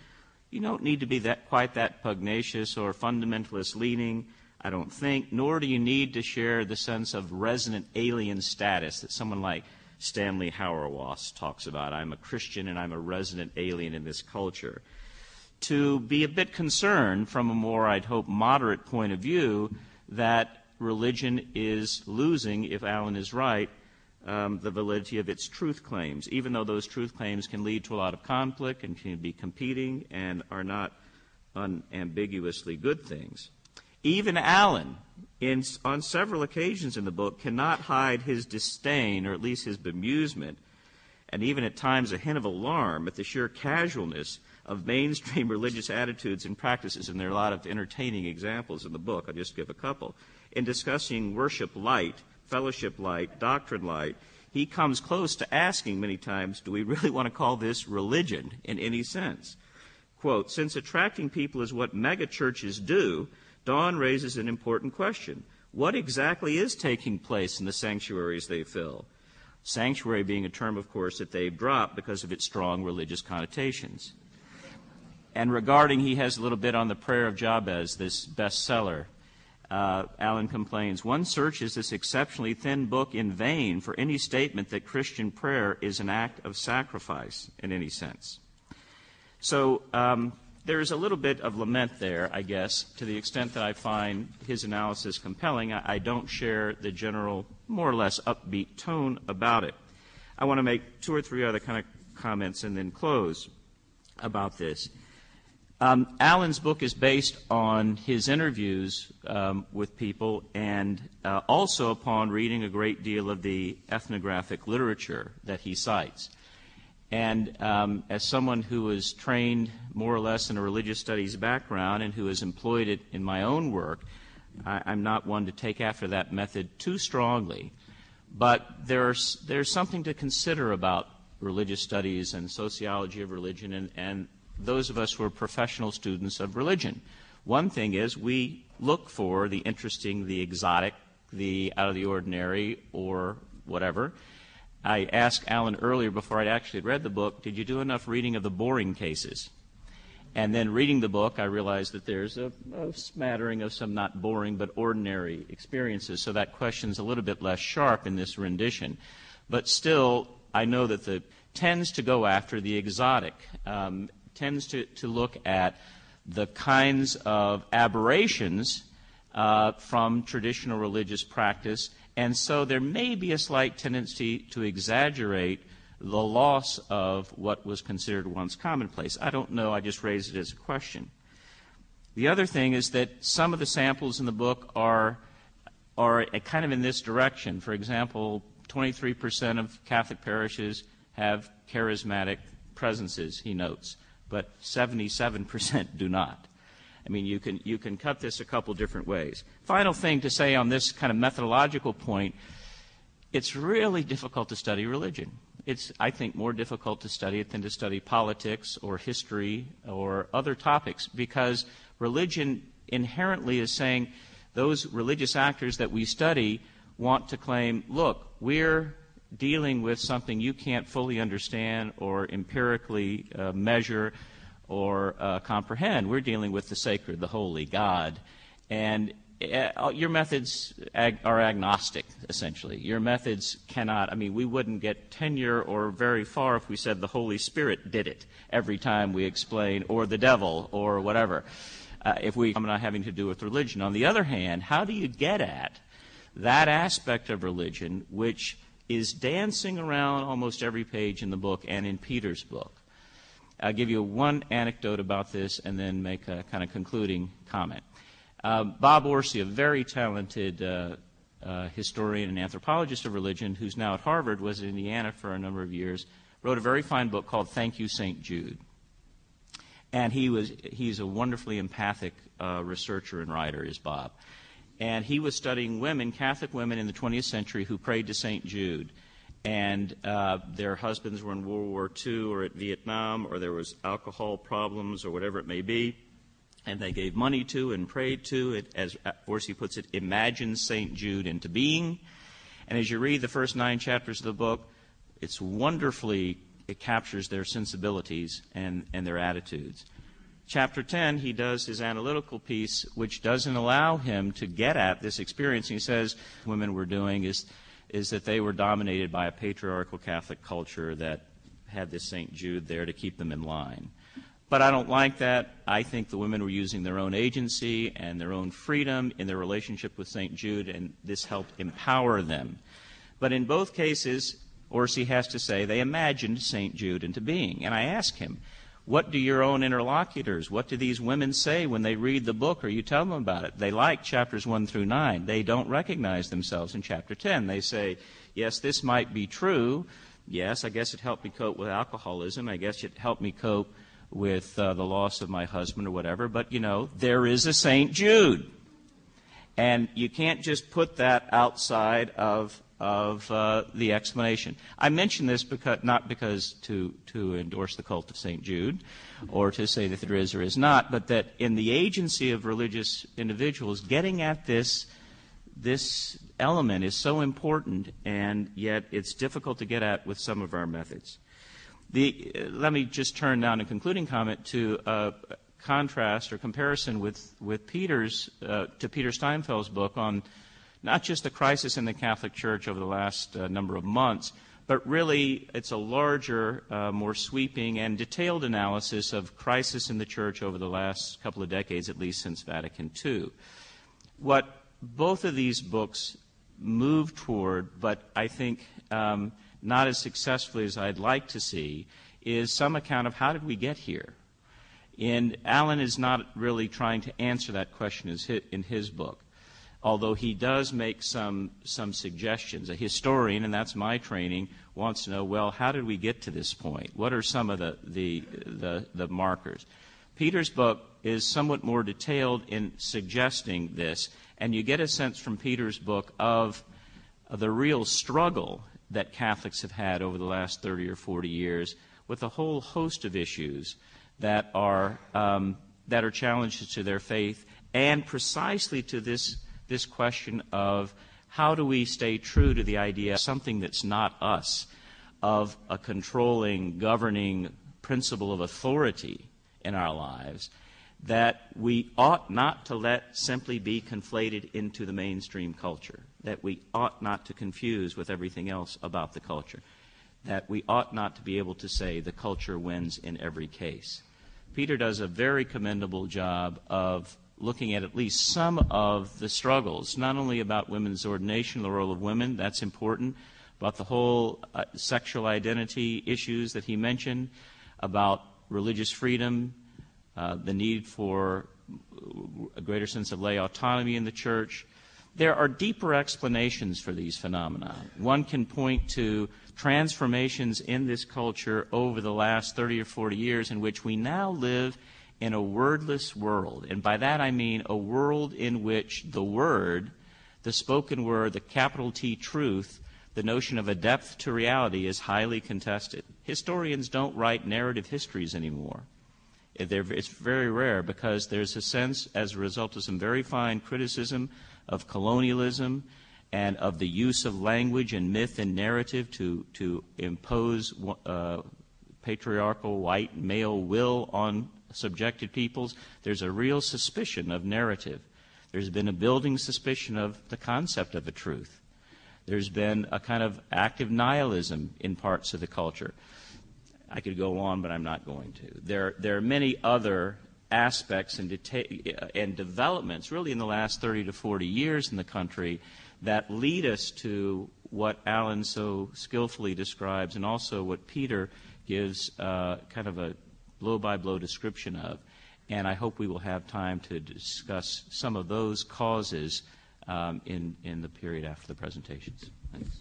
You don't need to be quite that pugnacious or fundamentalist leaning, I don't think, nor do you need to share the sense of resident alien status that someone like Stanley Hauerwas talks about. I'm a Christian and I'm a resident alien in this culture. To be a bit concerned from a more, I'd hope, moderate point of view that religion is losing, if Alan is right, the validity of its truth claims, even though those truth claims can lead to a lot of conflict and can be competing and are not unambiguously good things. Even Alan, on several occasions in the book, cannot hide his disdain, or at least his bemusement, and even at times a hint of alarm at the sheer casualness of mainstream religious attitudes and practices, and there are a lot of entertaining examples in the book. I'll just give a couple. In discussing worship light, fellowship light, doctrine light, he comes close to asking many times, do we really want to call this religion in any sense? Quote, "Since attracting people is what megachurches do, Dawn raises an important question. What exactly is taking place in the sanctuaries they fill?" Sanctuary being a term, of course, that they've dropped because of its strong religious connotations. And regarding, he has a little bit on the Prayer of Jabez, this bestseller. Alan complains, one searches this exceptionally thin book in vain for any statement that Christian prayer is an act of sacrifice in any sense. So there's a little bit of lament there, I guess, to the extent that I find his analysis compelling. I don't share the general, more or less upbeat tone about it. I want to make two or three other kind of comments and then close about this. Alan's book is based on his interviews with people and also upon reading a great deal of the ethnographic literature that he cites. And as someone who was trained more or less in a religious studies background and who has employed it in my own work, I'm not one to take after that method too strongly. But there's something to consider about religious studies and sociology of religion and those of us who are professional students of religion. One thing is we look for the interesting, the exotic, the out of the ordinary, or whatever. I asked Alan earlier, before I'd actually read the book, did you do enough reading of the boring cases? And then reading the book, I realized that there's a smattering of some not boring but ordinary experiences, so that question's a little bit less sharp in this rendition. But still, I know that the tends to go after the exotic, tends to look at the kinds of aberrations from traditional religious practice, and so there may be a slight tendency to exaggerate the loss of what was considered once commonplace. I don't know, I just raised it as a question. The other thing is that some of the samples in the book are kind of in this direction. For example, 23% of Catholic parishes have charismatic presences, he notes, but 77% do not. I mean, you can cut this a couple different ways. Final thing to say on this kind of methodological point, it's really difficult to study religion. It's, I think, more difficult to study it than to study politics or history or other topics, because religion inherently is saying those religious actors that we study want to claim, look, we're dealing with something you can't fully understand or empirically measure or comprehend. We're dealing with the sacred, the holy, God. And your methods are agnostic, essentially. Your methods cannot, I mean, we wouldn't get tenure or very far if we said the Holy Spirit did it every time we explain, or the devil, or whatever, if we are not having to do with religion. On the other hand, how do you get at that aspect of religion which is dancing around almost every page in the book and in Peter's book? I'll give you one anecdote about this and then make a kind of concluding comment. Bob Orsi, a very talented historian and anthropologist of religion who's now at Harvard, was in Indiana for a number of years, wrote a very fine book called Thank You, St. Jude. And he's a wonderfully empathic researcher and writer, is Bob. And he was studying women, Catholic women in the 20th century who prayed to St. Jude. And their husbands were in World War II or at Vietnam, or there was alcohol problems or whatever it may be. And they gave money to and prayed to it, as Orsi puts it, imagine St. Jude into being. And as you read the first 9 chapters of the book, it's wonderfully, it captures their sensibilities and their attitudes. Chapter 10, he does his analytical piece, which doesn't allow him to get at this experience. He says women were doing is that they were dominated by a patriarchal Catholic culture that had this St. Jude there to keep them in line. But I don't like that. I think the women were using their own agency and their own freedom in their relationship with St. Jude, and this helped empower them. But in both cases, Orsi has to say they imagined St. Jude into being. And I ask him, what do your own interlocutors, what do these women say when they read the book or you tell them about it? They like chapters 1 through 9. They don't recognize themselves in chapter 10. They say, yes, this might be true. Yes, I guess it helped me cope with alcoholism. I guess it helped me cope with the loss of my husband or whatever. But, you know, there is a St. Jude. And you can't just put that outside of the explanation. I mention this not because to endorse the cult of St. Jude or to say that there is or is not, but that in the agency of religious individuals, getting at this element is so important, and yet it's difficult to get at with some of our methods. Let me just turn now to concluding comment to contrast or comparison with Peter Steinfels' book on not just the crisis in the Catholic Church over the last number of months, but really it's a larger, more sweeping and detailed analysis of crisis in the Church over the last couple of decades, at least since Vatican II. What both of these books move toward, but I think not as successfully as I'd like to see, is some account of how did we get here. And Alan is not really trying to answer that question in his book, although he does make some suggestions. A historian, and that's my training, wants to know, well, how did we get to this point? What are some of the markers? Peter's book is somewhat more detailed in suggesting this, and you get a sense from Peter's book of the real struggle that Catholics have had over the last 30 or 40 years with a whole host of issues that are challenges to their faith, and precisely to this question of how do we stay true to the idea of something that's not us, of a controlling, governing principle of authority in our lives that we ought not to let simply be conflated into the mainstream culture, that we ought not to confuse with everything else about the culture, that we ought not to be able to say the culture wins in every case. Peter does a very commendable job of looking at least some of the struggles, not only about women's ordination, the role of women, that's important, about the whole sexual identity issues that he mentioned, about religious freedom, the need for a greater sense of lay autonomy in the Church. There are deeper explanations for these phenomena. One can point to transformations in this culture over the last 30 or 40 years in which we now live in a wordless world. And by that I mean a world in which the word, the spoken word, the capital T truth, the notion of a depth to reality is highly contested. Historians don't write narrative histories anymore. It's very rare because there's a sense, as a result of some very fine criticism of colonialism and of the use of language and myth and narrative to impose patriarchal white male will on subjected peoples, there's a real suspicion of narrative. There's been a building suspicion of the concept of a truth. There's been a kind of active nihilism in parts of the culture. I could go on, but I'm not going to. There are many other aspects and developments, really in the last 30 to 40 years in the country, that lead us to what Alan so skillfully describes, and also what Peter gives kind of a blow-by-blow description of. And I hope we will have time to discuss some of those causes in the period after the presentations. Thanks.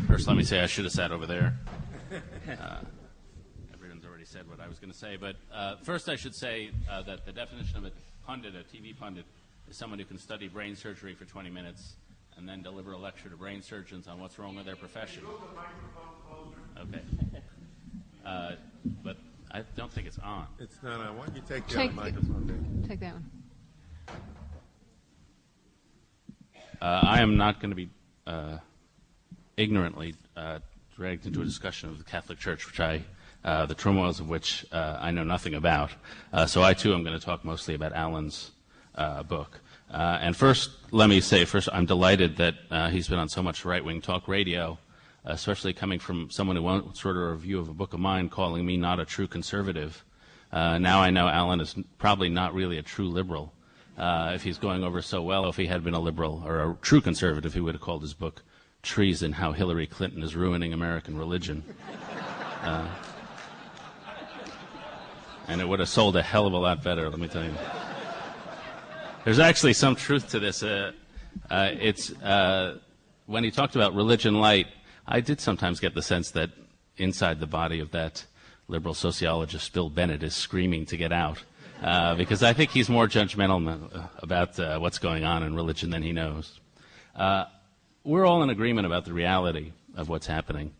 First, let me say I should have sat over there. Everyone's already said what I was going to say. But first I should say that the definition of a pundit, a TV pundit, is someone who can study brain surgery for 20 minutes and then deliver a lecture to brain surgeons on what's wrong with their profession. Okay. But I don't think it's on. It's not on. Why don't you take the other microphone? Take that one. I am not going to be ignorantly dragged into a discussion of the Catholic Church, the turmoils of which I know nothing about. So I, too, am going to talk mostly about Alan's book. And first, let me say, I'm delighted that he's been on so much right-wing talk radio, especially coming from someone who wants sort of a review of a book of mine calling me not a true conservative. Now I know Alan is probably not really a true liberal. If he's going over so well, if he had been a liberal or a true conservative, he would have called his book Treason, How Hillary Clinton is Ruining American Religion. And it would have sold a hell of a lot better, let me tell you. There's actually some truth to this. When he talked about religion light, I did sometimes get the sense that inside the body of that liberal sociologist, Bill Bennett, is screaming to get out. Because I think he's more judgmental about what's going on in religion than he knows. We're all in agreement about the reality of what's happening.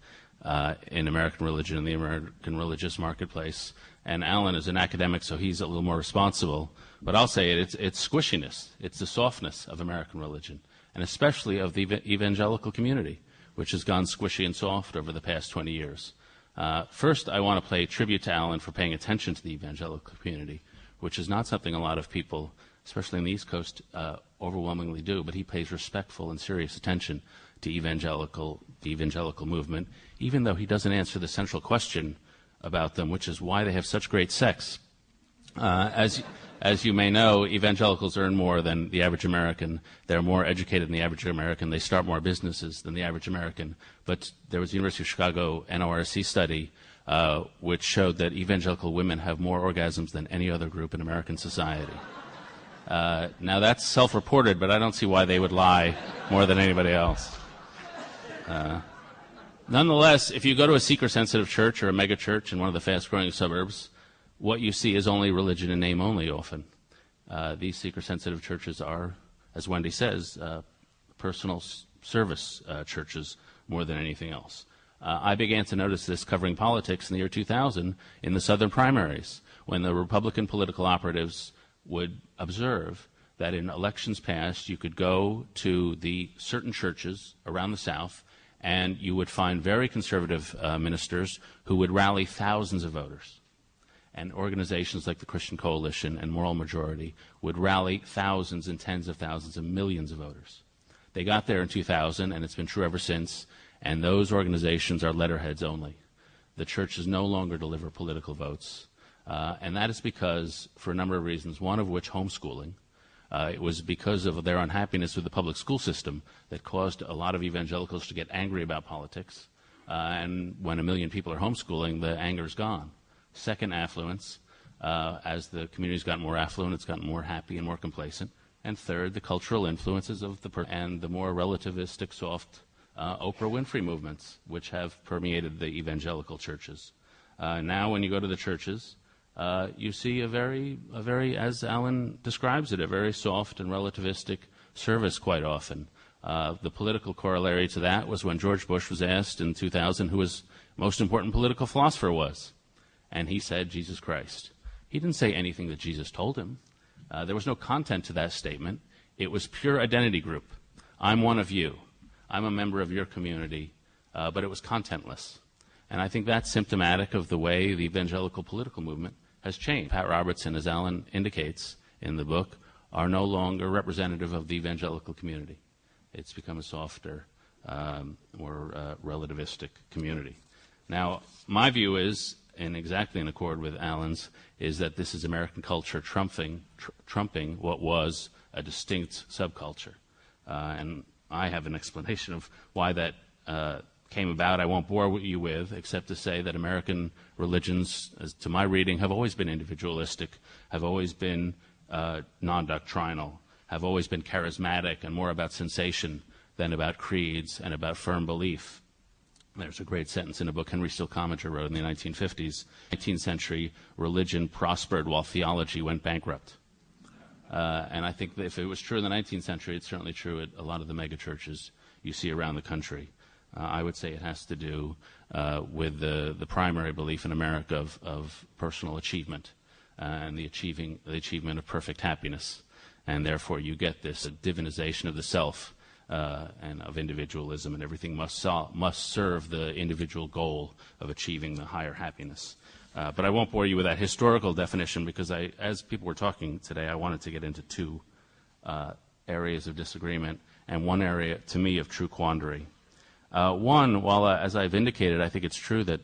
in American religion and the American religious marketplace. And Alan is an academic, so he's a little more responsible. But I'll say it's squishiness. It's the softness of American religion, and especially of the evangelical community, which has gone squishy and soft over the past 20 years. First, I want to pay tribute to Alan for paying attention to the evangelical community, which is not something a lot of people, especially in the East Coast, overwhelmingly do, but he pays respectful and serious attention to the evangelical movement, even though he doesn't answer the central question about them, which is why they have such great sex. As you may know, evangelicals earn more than the average American. They're more educated than the average American. They start more businesses than the average American. But there was a University of Chicago NORC study which showed that evangelical women have more orgasms than any other group in American society. Now, that's self-reported, but I don't see why they would lie more than anybody else. Nonetheless, if you go to a seeker-sensitive church or a mega-church in one of the fast-growing suburbs, what you see is only religion in name only often. These seeker-sensitive churches are, as Wendy says, personal service churches more than anything else. I began to notice this covering politics in the year 2000 in the southern primaries, when the Republican political operatives would observe that in elections past you could go to the certain churches around the South and you would find very conservative ministers who would rally thousands of voters. And organizations like the Christian Coalition and Moral Majority would rally thousands and tens of thousands and millions of voters. They got there in 2000, and it's been true ever since, and those organizations are letterheads only. The churches no longer deliver political votes, and that is because, for a number of reasons, one of which homeschooling. It was because of their unhappiness with the public school system that caused a lot of evangelicals to get angry about politics, and when 1 million people are homeschooling, the anger is gone. Second, affluence. As the community's gotten more affluent, it's gotten more happy and more complacent. And third, the cultural influences of and the more relativistic, soft Oprah Winfrey movements, which have permeated the evangelical churches. Now, when you go to the churches, you see a very, as Alan describes it, a very soft and relativistic service quite often. The political corollary to that was when George Bush was asked in 2000 who his most important political philosopher was. And he said, Jesus Christ. He didn't say anything that Jesus told him. There was no content to that statement. It was pure identity group. I'm one of you. I'm a member of your community. But it was contentless. And I think that's symptomatic of the way the evangelical political movement has changed. Pat Robertson, as Alan indicates in the book, are no longer representative of the evangelical community. It's become a softer, more relativistic community. Now, my view is, and exactly in accord with Alan's, is that this is American culture trumping what was a distinct subculture. And I have an explanation of why that came about. I won't bore you with, except to say that American religions, as to my reading, have always been individualistic, have always been non-doctrinal, have always been charismatic and more about sensation than about creeds and about firm belief. There's a great sentence in a book Henry Steele Commager wrote in the 1950s. 19th century religion prospered while theology went bankrupt. And I think that if it was true in the 19th century, it's certainly true at a lot of the megachurches you see around the country. I would say it has to do with the primary belief in America of personal achievement and the achievement of perfect happiness. And therefore you get this divinization of the self and of individualism, and everything must serve the individual goal of achieving the higher happiness. But I won't bore you with that historical definition because as people were talking today, I wanted to get into two areas of disagreement and one area, to me, of true quandary. One, while as I've indicated, I think it's true that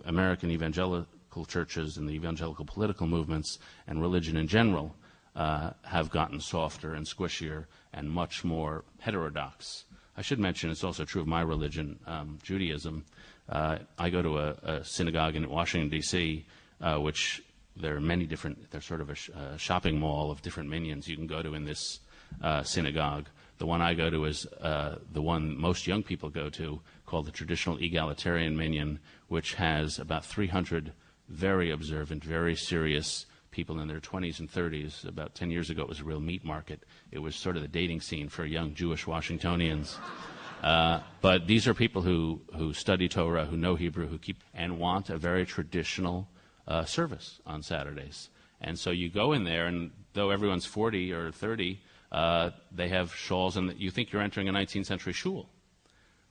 American evangelical churches and the evangelical political movements and religion in general have gotten softer and squishier and much more heterodox. I should mention it's also true of my religion, Judaism. I go to a synagogue in Washington, D.C., which there are many different, they're sort of a shopping mall of different minions you can go to in this synagogue. The one I go to is the one most young people go to, called the Traditional Egalitarian Minyan, which has about 300 very observant, very serious people in their 20s and 30s. About 10 years ago, it was a real meat market. It was sort of the dating scene for young Jewish Washingtonians. But these are people who study Torah, who know Hebrew, who keep and want a very traditional service on Saturdays. And so you go in there, and though everyone's 40 or 30, they have shawls, and you think you're entering a 19th century shul.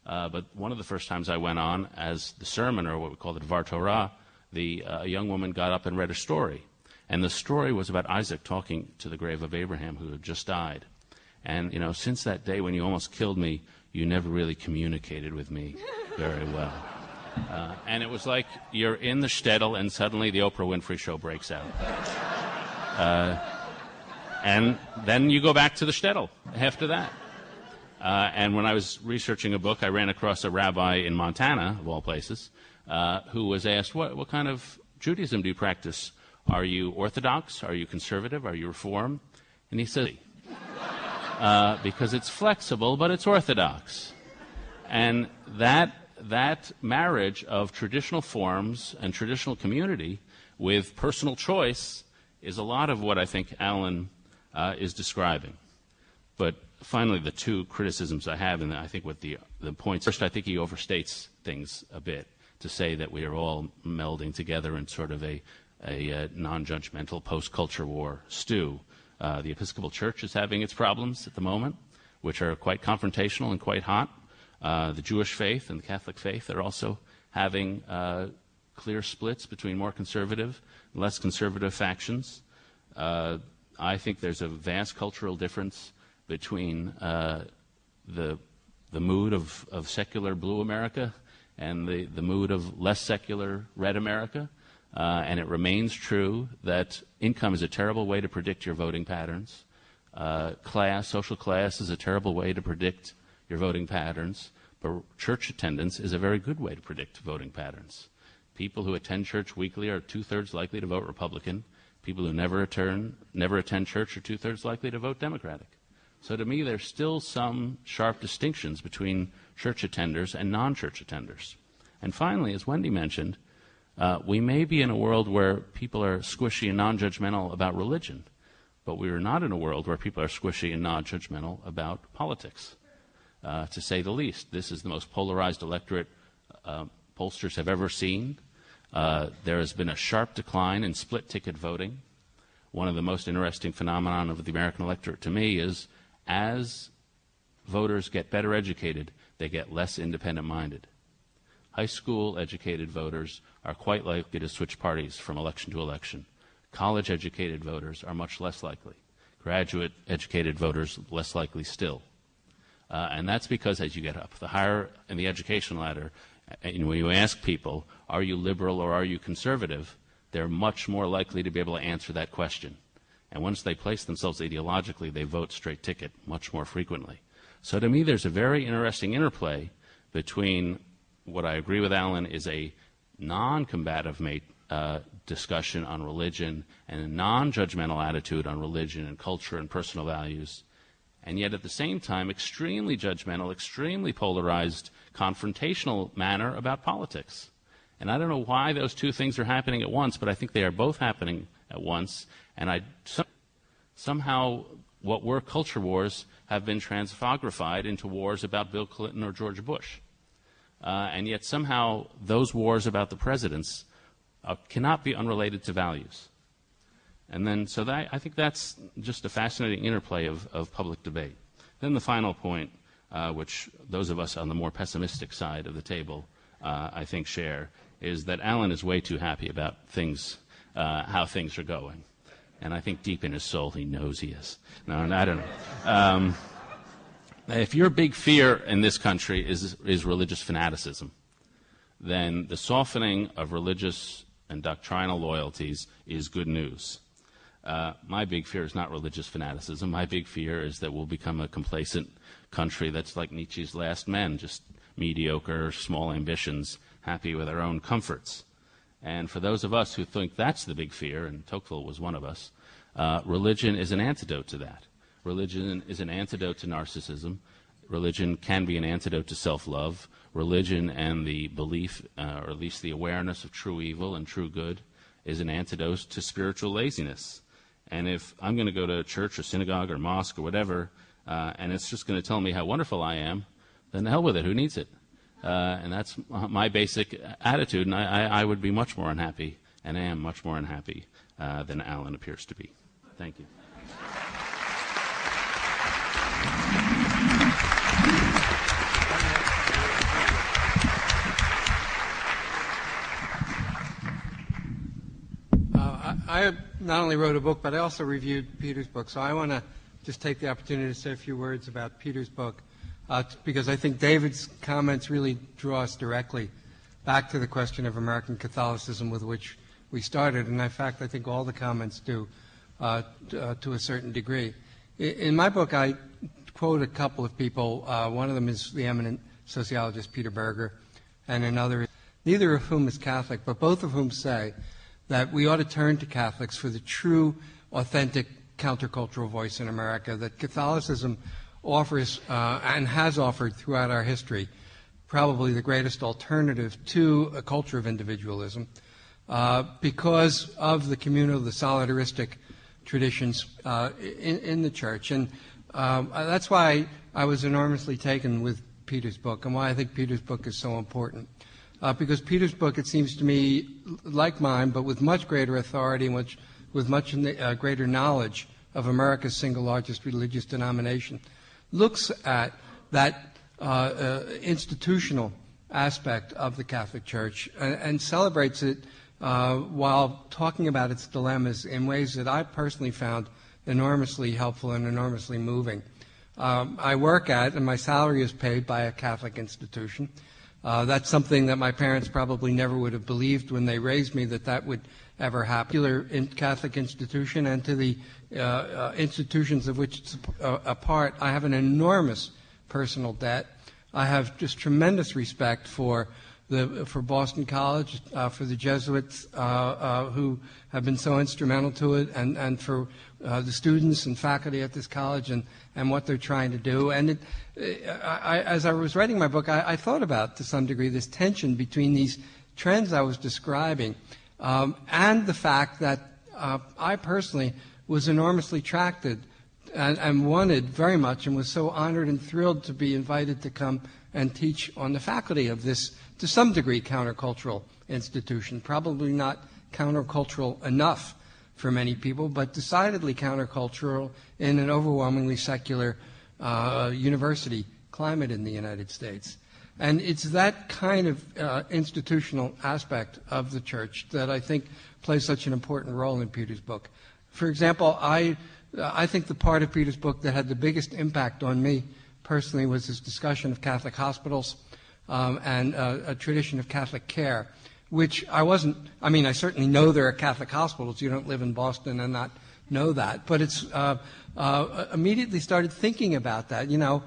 But one of the first times I went on as the sermon, or what we call the Dvar Torah, a young woman got up and read a story. And the story was about Isaac talking to the grave of Abraham, who had just died. And, since that day when you almost killed me, you never really communicated with me very well. And it was like you're in the shtetl, and suddenly the Oprah Winfrey Show breaks out. And then you go back to the shtetl after that. And when I was researching a book, I ran across a rabbi in Montana, of all places, who was asked, what kind of Judaism do you practice? Are you Orthodox? Are you conservative? Are you Reform? And he said, because it's flexible, but it's Orthodox. And that marriage of traditional forms and traditional community with personal choice is a lot of what I think Alan is describing. But finally, the two criticisms I have, and I think what the points, first, I think he overstates things a bit to say that we are all melding together in sort of a non-judgmental post-culture war stew. The Episcopal Church is having its problems at the moment, which are quite confrontational and quite hot. The Jewish faith and the Catholic faith are also having clear splits between more conservative and less conservative factions. I think there's a vast cultural difference between the mood of secular blue America and the mood of less secular red America. And it remains true that income is a terrible way to predict your voting patterns. Social class is a terrible way to predict your voting patterns. But church attendance is a very good way to predict voting patterns. People who attend church weekly are 2/3 likely to vote Republican. People who never attend church are 2/3 likely to vote Democratic. So to me, there's still some sharp distinctions between church attenders and non-church attenders. And finally, as Wendy mentioned, we may be in a world where people are squishy and non-judgmental about religion, but we are not in a world where people are squishy and non-judgmental about politics, to say the least. This is the most polarized electorate pollsters have ever seen. There has been a sharp decline in split-ticket voting. One of the most interesting phenomenon of the American electorate to me is as voters get better educated, they get less independent-minded. High school educated voters are quite likely to switch parties from election to election. College educated voters are much less likely. Graduate educated voters less likely still. And that's because as you get up the higher in the education ladder, and when you ask people, are you liberal or are you conservative, they're much more likely to be able to answer that question. And once they place themselves ideologically, they vote straight ticket much more frequently. So to me, there's a very interesting interplay between what I agree with Alan is a non-combative discussion on religion and a non-judgmental attitude on religion and culture and personal values, and yet at the same time extremely judgmental, extremely polarized, confrontational manner about politics. And I don't know why those two things are happening at once, but I think they are both happening at once, and somehow what were culture wars have been transfogrified into wars about Bill Clinton or George Bush. And yet somehow those wars about the presidents cannot be unrelated to values. And then, I think that's just a fascinating interplay of public debate. Then the final point, which those of us on the more pessimistic side of the table, I think, share, is that Alan is way too happy about things, how things are going. And I think deep in his soul he knows he is. No, I don't know. If your big fear in this country is religious fanaticism, then the softening of religious and doctrinal loyalties is good news. My big fear is not religious fanaticism. My big fear is that we'll become a complacent country that's like Nietzsche's last men, just mediocre, small ambitions, happy with our own comforts. And for those of us who think that's the big fear, and Tocqueville was one of us, religion is an antidote to that. Religion is an antidote to narcissism. Religion can be an antidote to self-love. Religion and the belief, or at least the awareness of true evil and true good, is an antidote to spiritual laziness. And if I'm going to go to church or synagogue or mosque or whatever, and it's just going to tell me how wonderful I am, then the hell with it. Who needs it? And that's my basic attitude, and I would be much more unhappy, and I am much more unhappy than Alan appears to be. Thank you. I not only wrote a book, but I also reviewed Peter's book. So I want to just take the opportunity to say a few words about Peter's book, because I think David's comments really draw us directly back to the question of American Catholicism with which we started. And in fact, I think all the comments do to a certain degree. In my book, I quote a couple of people. One of them is the eminent sociologist Peter Berger, and another, neither of whom is Catholic, but both of whom say that we ought to turn to Catholics for the true, authentic countercultural voice in America, that Catholicism offers and has offered throughout our history probably the greatest alternative to a culture of individualism because of the communal, the solidaristic traditions in the church. And that's why I was enormously taken with Peter's book and why I think Peter's book is so important. Because Peter's book, it seems to me, like mine, but with much greater authority and with much greater knowledge of America's single largest religious denomination, looks at that institutional aspect of the Catholic Church and celebrates it while talking about its dilemmas in ways that I personally found enormously helpful and enormously moving. I work at, and my salary is paid by a Catholic institution. That's something that my parents probably never would have believed when they raised me that would ever happen. In Catholic institution and to the institutions of which it's a part, I have an enormous personal debt. I have just tremendous respect for Boston College, for the Jesuits who have been so instrumental to it, and for the students and faculty at this college and what they're trying to do. And as I was writing my book, I thought about, to some degree, this tension between these trends I was describing and the fact that I personally was enormously attracted and wanted very much and was so honored and thrilled to be invited to come and teach on the faculty of this, to some degree, countercultural institution. Probably not countercultural enough for many people, but decidedly countercultural in an overwhelmingly secular university climate in the United States. And it's that kind of institutional aspect of the church that I think plays such an important role in Peter's book. For example, I think the part of Peter's book that had the biggest impact on me personally was his discussion of Catholic hospitals and a tradition of Catholic care, which I certainly know there are Catholic hospitals. You don't live in Boston and not know that. But it's immediately started thinking about that. You know,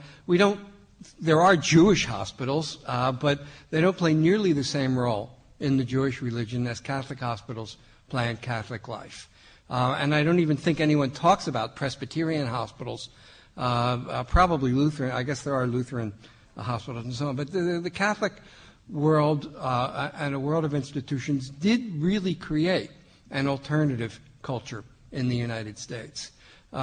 there are Jewish hospitals, but they don't play nearly the same role in the Jewish religion as Catholic hospitals play in Catholic life. And I don't even think anyone talks about Presbyterian hospitals, probably Lutheran. I guess there are Lutheran hospitals and so on. But the Catholic world and a world of institutions did really create an alternative culture in the United States.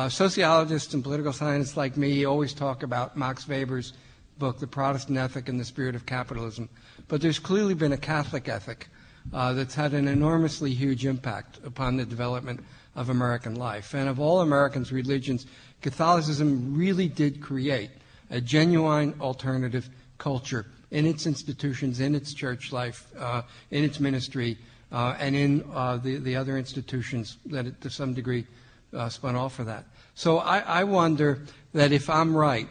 Sociologists and political scientists like me always talk about Max Weber's book, The Protestant Ethic and the Spirit of Capitalism. But there's clearly been a Catholic ethic that's had an enormously huge impact upon the development of American life. And of all Americans' religions, Catholicism really did create a genuine alternative culture in its institutions, in its church life, in its ministry, and in the other institutions that it, to some degree, spun off of that. So I wonder that if I'm right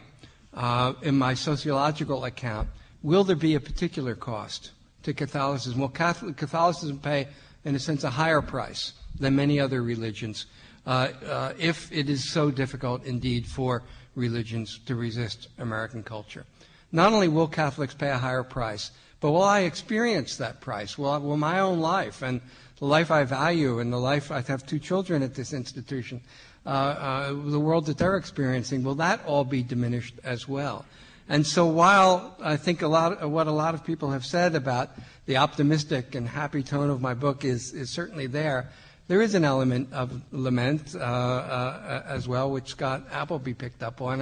in my sociological account, will there be a particular cost to Catholicism? Will Catholicism pay, in a sense, a higher price than many other religions if it is so difficult indeed for religions to resist American culture? Not only will Catholics pay a higher price, but will I experience that price? Will my own life and the life I value and the life, I have 2 children at this institution, the world that they're experiencing, will that all be diminished as well? And so while I think what a lot of people have said about the optimistic and happy tone of my book is certainly there, there is an element of lament as well, which Scott Appleby picked up on.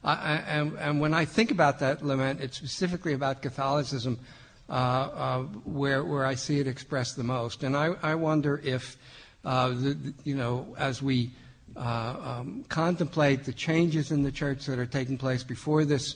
And when I think about that lament, it's specifically about Catholicism, where I see it expressed the most. And I wonder if, as we contemplate the changes in the church that are taking place before this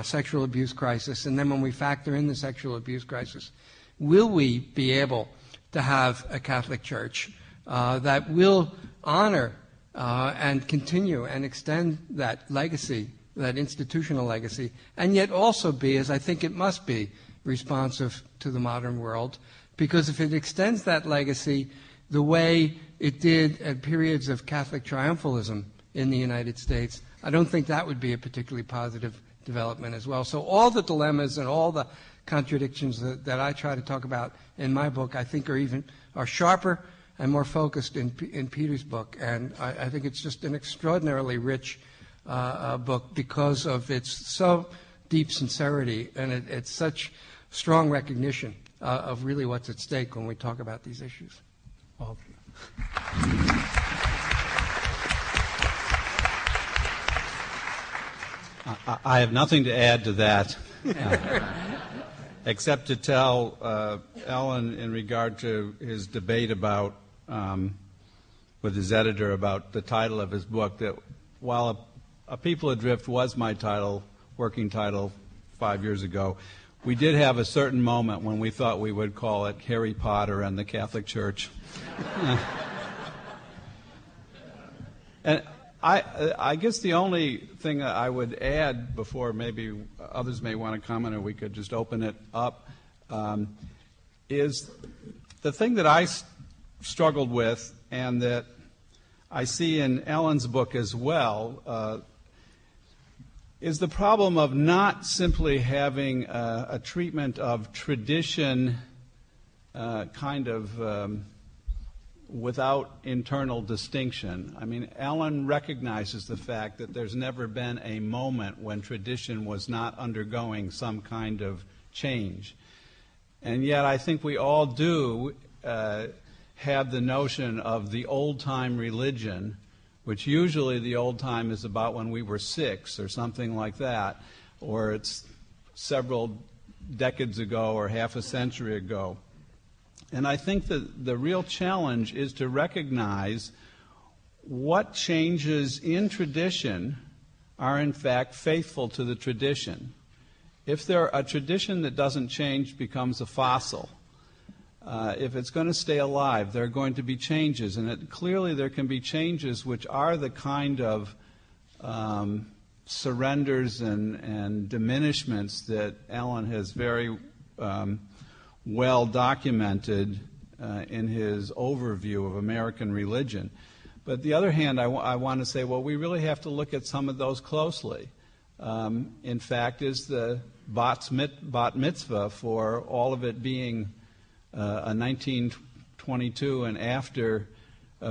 sexual abuse crisis, and then when we factor in the sexual abuse crisis, will we be able to have a Catholic Church that will honor and continue and extend that legacy, that institutional legacy, and yet also be, as I think it must be, responsive to the modern world? Because if it extends that legacy the way it did at periods of Catholic triumphalism in the United States, I don't think that would be a particularly positive development as well. So all the dilemmas and all the contradictions that I try to talk about in my book, I think are sharper and more focused in Peter's book. And I think it's just an extraordinarily rich book because of its so deep sincerity and it's such strong recognition of really what's at stake when we talk about these issues. Well, I have nothing to add to that, except to tell Alan in regard to his debate about with his editor about the title of his book, that while A People Adrift was my working title 5 years ago, we did have a certain moment when we thought we would call it Harry Potter and the Catholic Church. And I guess the only thing I would add before maybe others may want to comment or we could just open it up is the thing that I struggled with and that I see in Alan's book as well is the problem of not simply having a treatment of tradition without internal distinction. I mean, Alan recognizes the fact that there's never been a moment when tradition was not undergoing some kind of change. And yet I think we all do have the notion of the old-time religion, which usually the old time is about when we were 6 or something like that, or it's several decades ago or half a century ago. And I think that the real challenge is to recognize what changes in tradition are in fact faithful to the tradition. If a tradition that doesn't change becomes a fossil, if it's going to stay alive, there are going to be changes. And clearly there can be changes which are the kind of surrenders and diminishments that Alan has very well documented in his overview of American religion. But on the other hand, I want to say, well, we really have to look at some of those closely. In fact, is the bat mitzvah, for all of it being a 1922 and after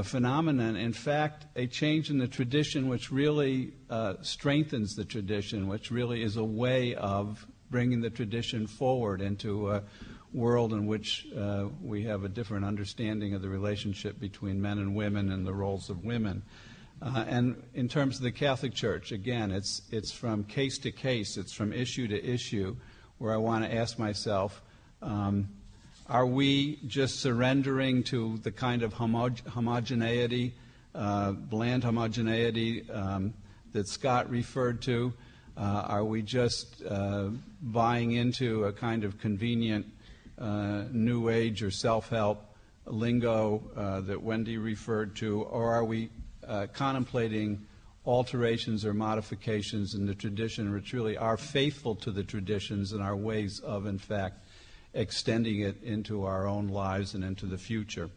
phenomenon, in fact, a change in the tradition which really strengthens the tradition, which really is a way of bringing the tradition forward into a world in which we have a different understanding of the relationship between men and women and the roles of women. And in terms of the Catholic Church, again, it's from case to case, it's from issue to issue, where I want to ask myself, are we just surrendering to the kind of homogeneity, bland homogeneity that Scott referred to? Are we just buying into a kind of convenient New Age or self-help lingo that Wendy referred to, or are we contemplating alterations or modifications in the tradition which really are faithful to the traditions and our ways of, in fact, extending it into our own lives and into the future?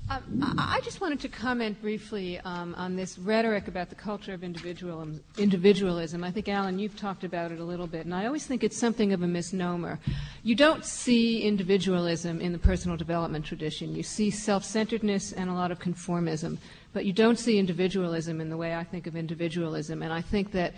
I just wanted to comment briefly on this rhetoric about the culture of individualism. I think, Alan, you've talked about it a little bit, and I always think it's something of a misnomer. You don't see individualism in the personal development tradition. You see self-centeredness and a lot of conformism. but you don't see individualism in the way I think of individualism. And I think that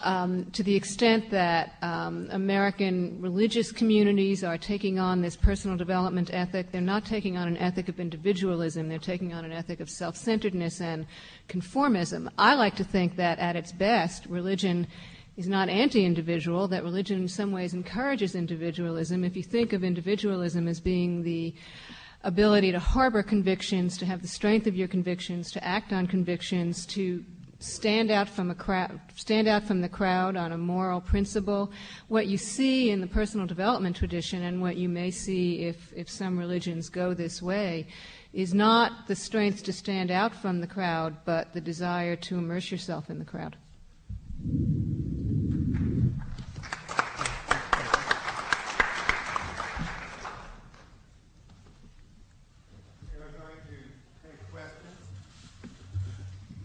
to the extent that American religious communities are taking on this personal development ethic, they're not taking on an ethic of individualism, they're taking on an ethic of self-centeredness and conformism. I like to think that at its best, religion is not anti-individual, that religion in some ways encourages individualism. If you think of individualism as being the ability to harbor convictions, to have the strength of your convictions, to act on convictions, to stand out from the crowd on a moral principle, what you see in the personal development tradition and what you may see if some religions go this way is not the strength to stand out from the crowd, but the desire to immerse yourself in the crowd.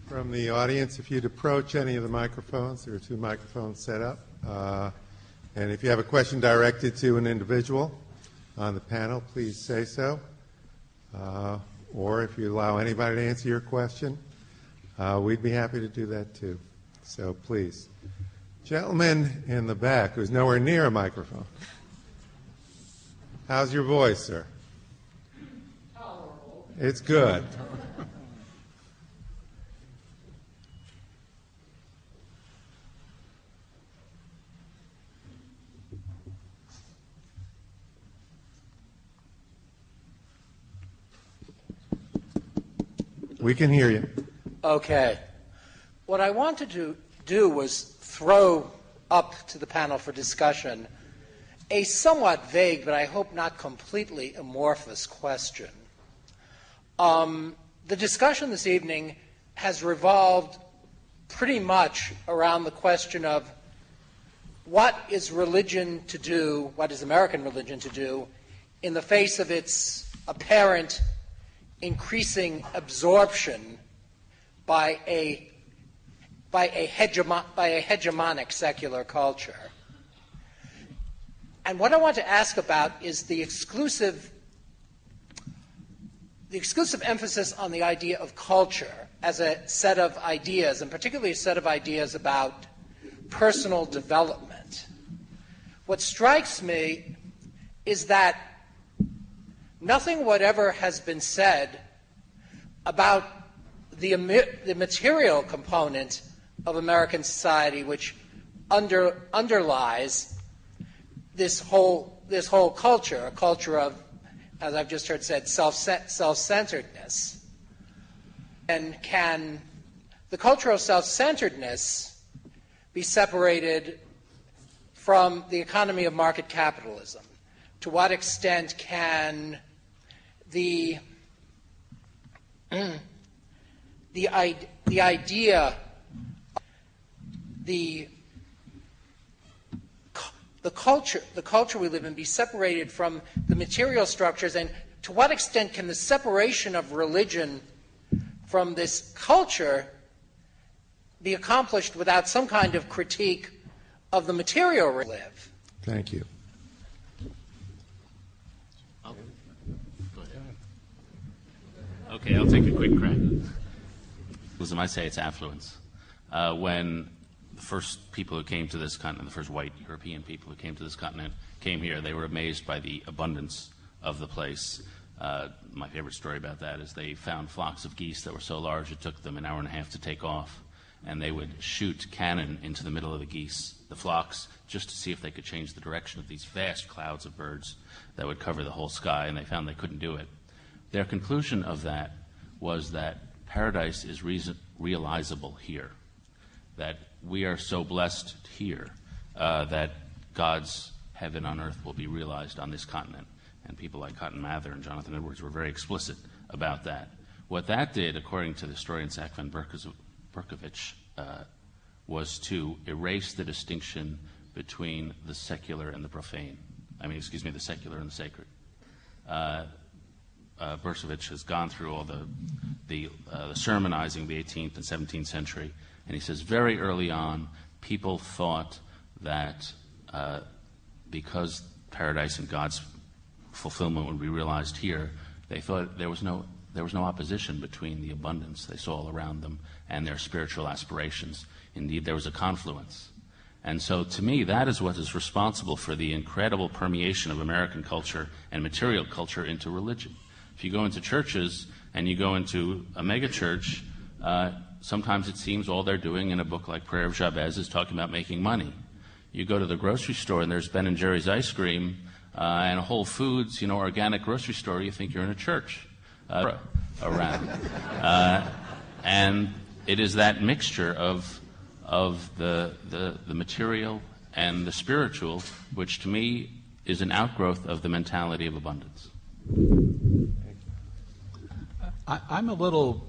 From the audience, if you'd approach any of the microphones, there are 2 microphones set up. And if you have a question directed to an individual on the panel, please say so. Or if you allow anybody to answer your question, we'd be happy to do that too. So please. Gentleman in the back who's nowhere near a microphone. How's your voice, sir? Tolerable. It's good. We can hear you. Okay. What I wanted to do was throw up to the panel for discussion a somewhat vague, but I hope not completely amorphous question. The discussion this evening has revolved pretty much around the question of what is religion to do, what is American religion to do, in the face of its apparent increasing absorption by a hegemonic secular culture. And what I want to ask about is the exclusive emphasis on the idea of culture as a set of ideas, and particularly a set of ideas about personal development. What strikes me is that nothing whatever has been said about the material component of American society which underlies this whole culture, a culture of, as I've just heard said, self-centeredness. And can the culture of self-centeredness be separated from the economy of market capitalism? To what extent can the idea, the culture we live in be separated from the material structures, and to what extent can the separation of religion from this culture be accomplished without some kind of critique of the material we live? Thank you. Okay, I'll take a quick crack. Listen, I say it's affluence. When the first people who came to this continent, the first white European people who came to this continent, came here, they were amazed by the abundance of the place. My favorite story about that is they found flocks of geese that were so large it took them an hour and a half to take off, and they would shoot cannon into the middle of the flocks, just to see if they could change the direction of these vast clouds of birds that would cover the whole sky, and they found they couldn't do it. Their conclusion of that was that paradise is realizable here, that we are so blessed here that God's heaven on earth will be realized on this continent. And people like Cotton Mather and Jonathan Edwards were very explicit about that. What that did, according to the historian Zach van Berkovich, was to erase the distinction between the secular and the profane. The secular and the sacred. Berkovich has gone through all the sermonizing of the 18th and 17th century, and he says very early on, people thought that because paradise and God's fulfillment would be realized here, they thought there was no there was no opposition between the abundance they saw all around them and their spiritual aspirations. Indeed, there was a confluence. And so, to me, that is what is responsible for the incredible permeation of American culture and material culture into religion. If you go into churches and you go into a megachurch, sometimes it seems all they're doing in a book like Prayer of Jabez is talking about making money. You go to the grocery store and there's Ben & Jerry's ice cream and a Whole Foods, organic grocery store, you think you're in a church around. And it is that mixture of the material and the spiritual, which to me is an outgrowth of the mentality of abundance. I'm a little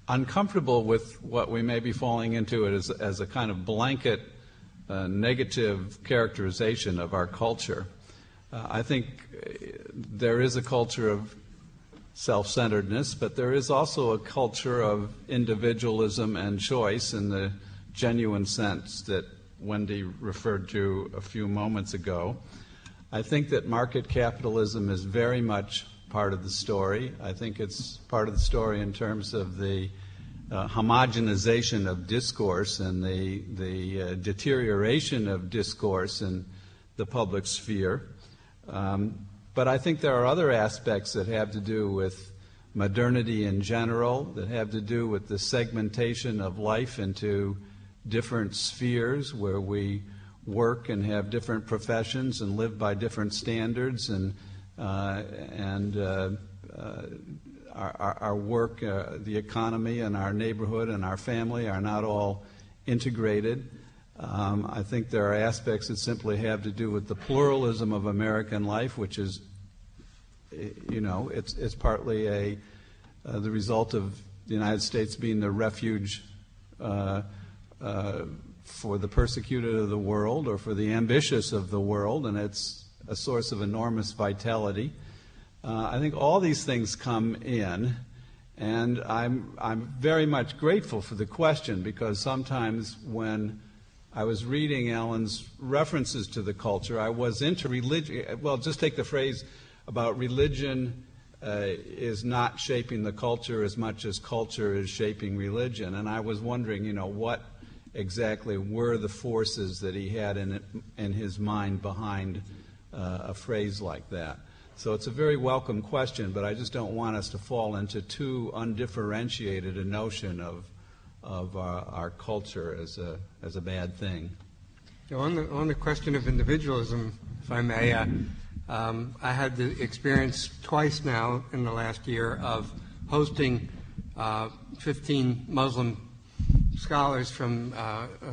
uncomfortable with what we may be falling into as a kind of blanket negative characterization of our culture. I think there is a culture of self-centeredness, but there is also a culture of individualism and choice in the genuine sense that Wendy referred to a few moments ago. I think that market capitalism is very much part of the story. I think it's part of the story in terms of the homogenization of discourse and the deterioration of discourse in the public sphere. But I think there are other aspects that have to do with modernity in general, that have to do with the segmentation of life into different spheres where we work and have different professions and live by different standards, and our work, the economy and our neighborhood and our family are not all integrated. I think there are aspects that simply have to do with the pluralism of American life, which is, it's partly the result of the United States being the refuge for the persecuted of the world or for the ambitious of the world, and it's a source of enormous vitality. I think all these things come in, and I'm very much grateful for the question, because sometimes when I was reading Alan's references to the culture, I was into religion. Well, just take the phrase about religion is not shaping the culture as much as culture is shaping religion. And I was wondering, what exactly were the forces that he had in his mind behind a phrase like that. So it's a very welcome question, but I just don't want us to fall into too undifferentiated a notion of our culture as a bad thing. On the question of individualism, if I may, I had the experience twice now in the last year of hosting 15 Muslim scholars from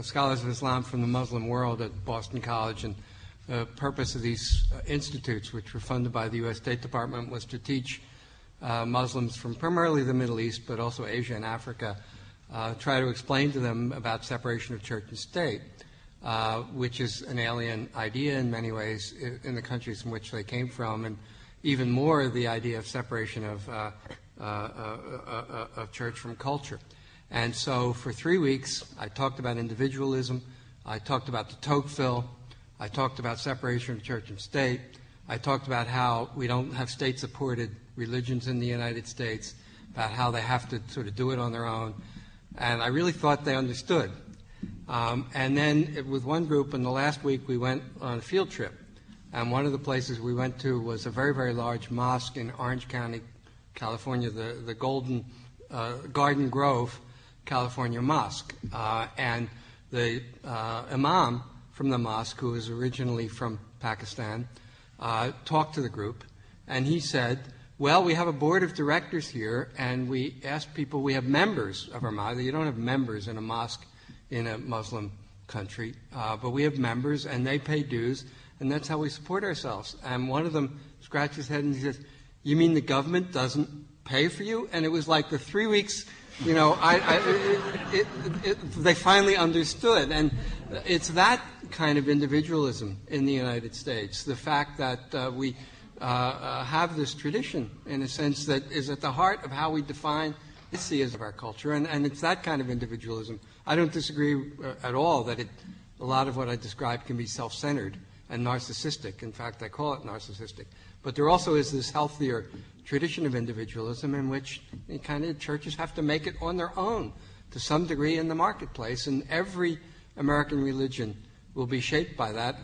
scholars of Islam from the Muslim world at Boston College, and the purpose of these institutes, which were funded by the U.S. State Department, was to teach Muslims from primarily the Middle East, but also Asia and Africa, try to explain to them about separation of church and state, which is an alien idea in many ways in the countries in which they came from, and even more the idea of separation of church from culture. And so for 3 weeks, I talked about individualism, I talked about the Tocqueville, I talked about separation of church and state, I talked about how we don't have state-supported religions in the United States, about how they have to sort of do it on their own, and I really thought they understood. And then with one group, in the last week, we went on a field trip, and one of the places we went to was a very, very large mosque in Orange County, California, the Garden Grove, California Mosque. And the imam from the mosque, who was originally from Pakistan, talked to the group, and he said, well, we have a board of directors here, and we ask people, we have members of our mosque. You don't have members in a mosque in a Muslim country, but we have members, and they pay dues, and that's how we support ourselves. And one of them scratched his head and he says, you mean the government doesn't pay for you? And it was like the 3 weeks, they finally understood. And it's that kind of individualism in the United States, the fact that we have this tradition, in a sense, that is at the heart of how we define the theism of our culture, and it's that kind of individualism. I don't disagree at all that a lot of what I described can be self-centered, and narcissistic. In fact, I call it narcissistic. But there also is this healthier tradition of individualism in which the kind of churches have to make it on their own to some degree in the marketplace, and every American religion will be shaped by that,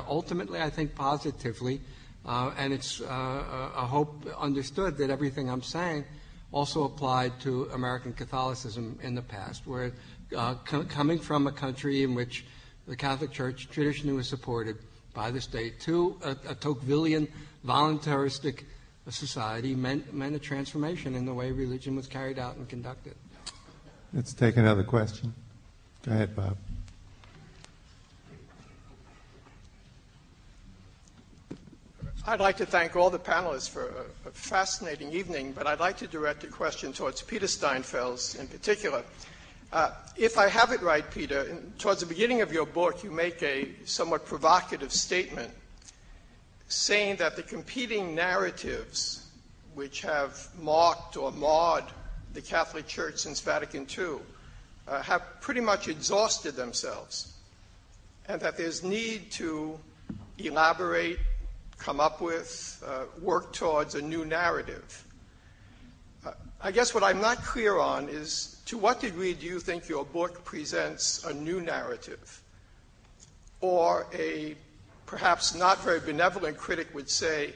ultimately, I think, positively, and it's a hope understood that everything I'm saying also applied to American Catholicism in the past, where coming from a country in which the Catholic Church traditionally was supported by the state to a Tocquevillian, voluntaristic society meant a transformation in the way religion was carried out and conducted. Let's take another question. Go ahead, Bob. I'd like to thank all the panelists for a fascinating evening, but I'd like to direct a question towards Peter Steinfels in particular. If I have it right, Peter, towards the beginning of your book, you make a somewhat provocative statement saying that the competing narratives which have marked or marred the Catholic Church since Vatican II have pretty much exhausted themselves, and that there's need to elaborate, come up with, work towards a new narrative. I guess what I'm not clear on is, to what degree do you think your book presents a new narrative? Or a perhaps not very benevolent critic would say,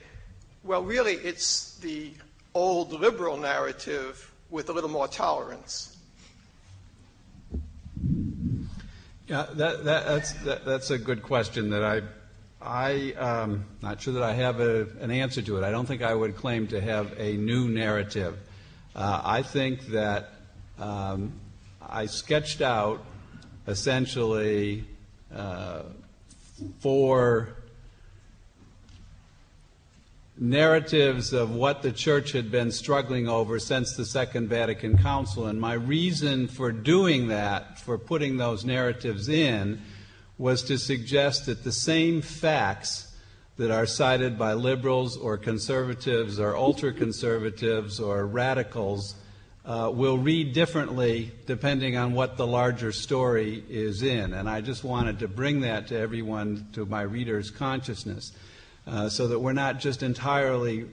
well, really, it's the old liberal narrative with a little more tolerance. Yeah, that's a good question that I'm not sure that I have an answer to it. I don't think I would claim to have a new narrative. I think that I sketched out essentially 4 narratives of what the Church had been struggling over since the Second Vatican Council. And my reason for doing that, for putting those narratives in, was to suggest that the same facts that are cited by liberals or conservatives or ultra-conservatives or radicals will read differently depending on what the larger story is in. And I just wanted to bring that to everyone, to my readers' consciousness, so that we're not just entirely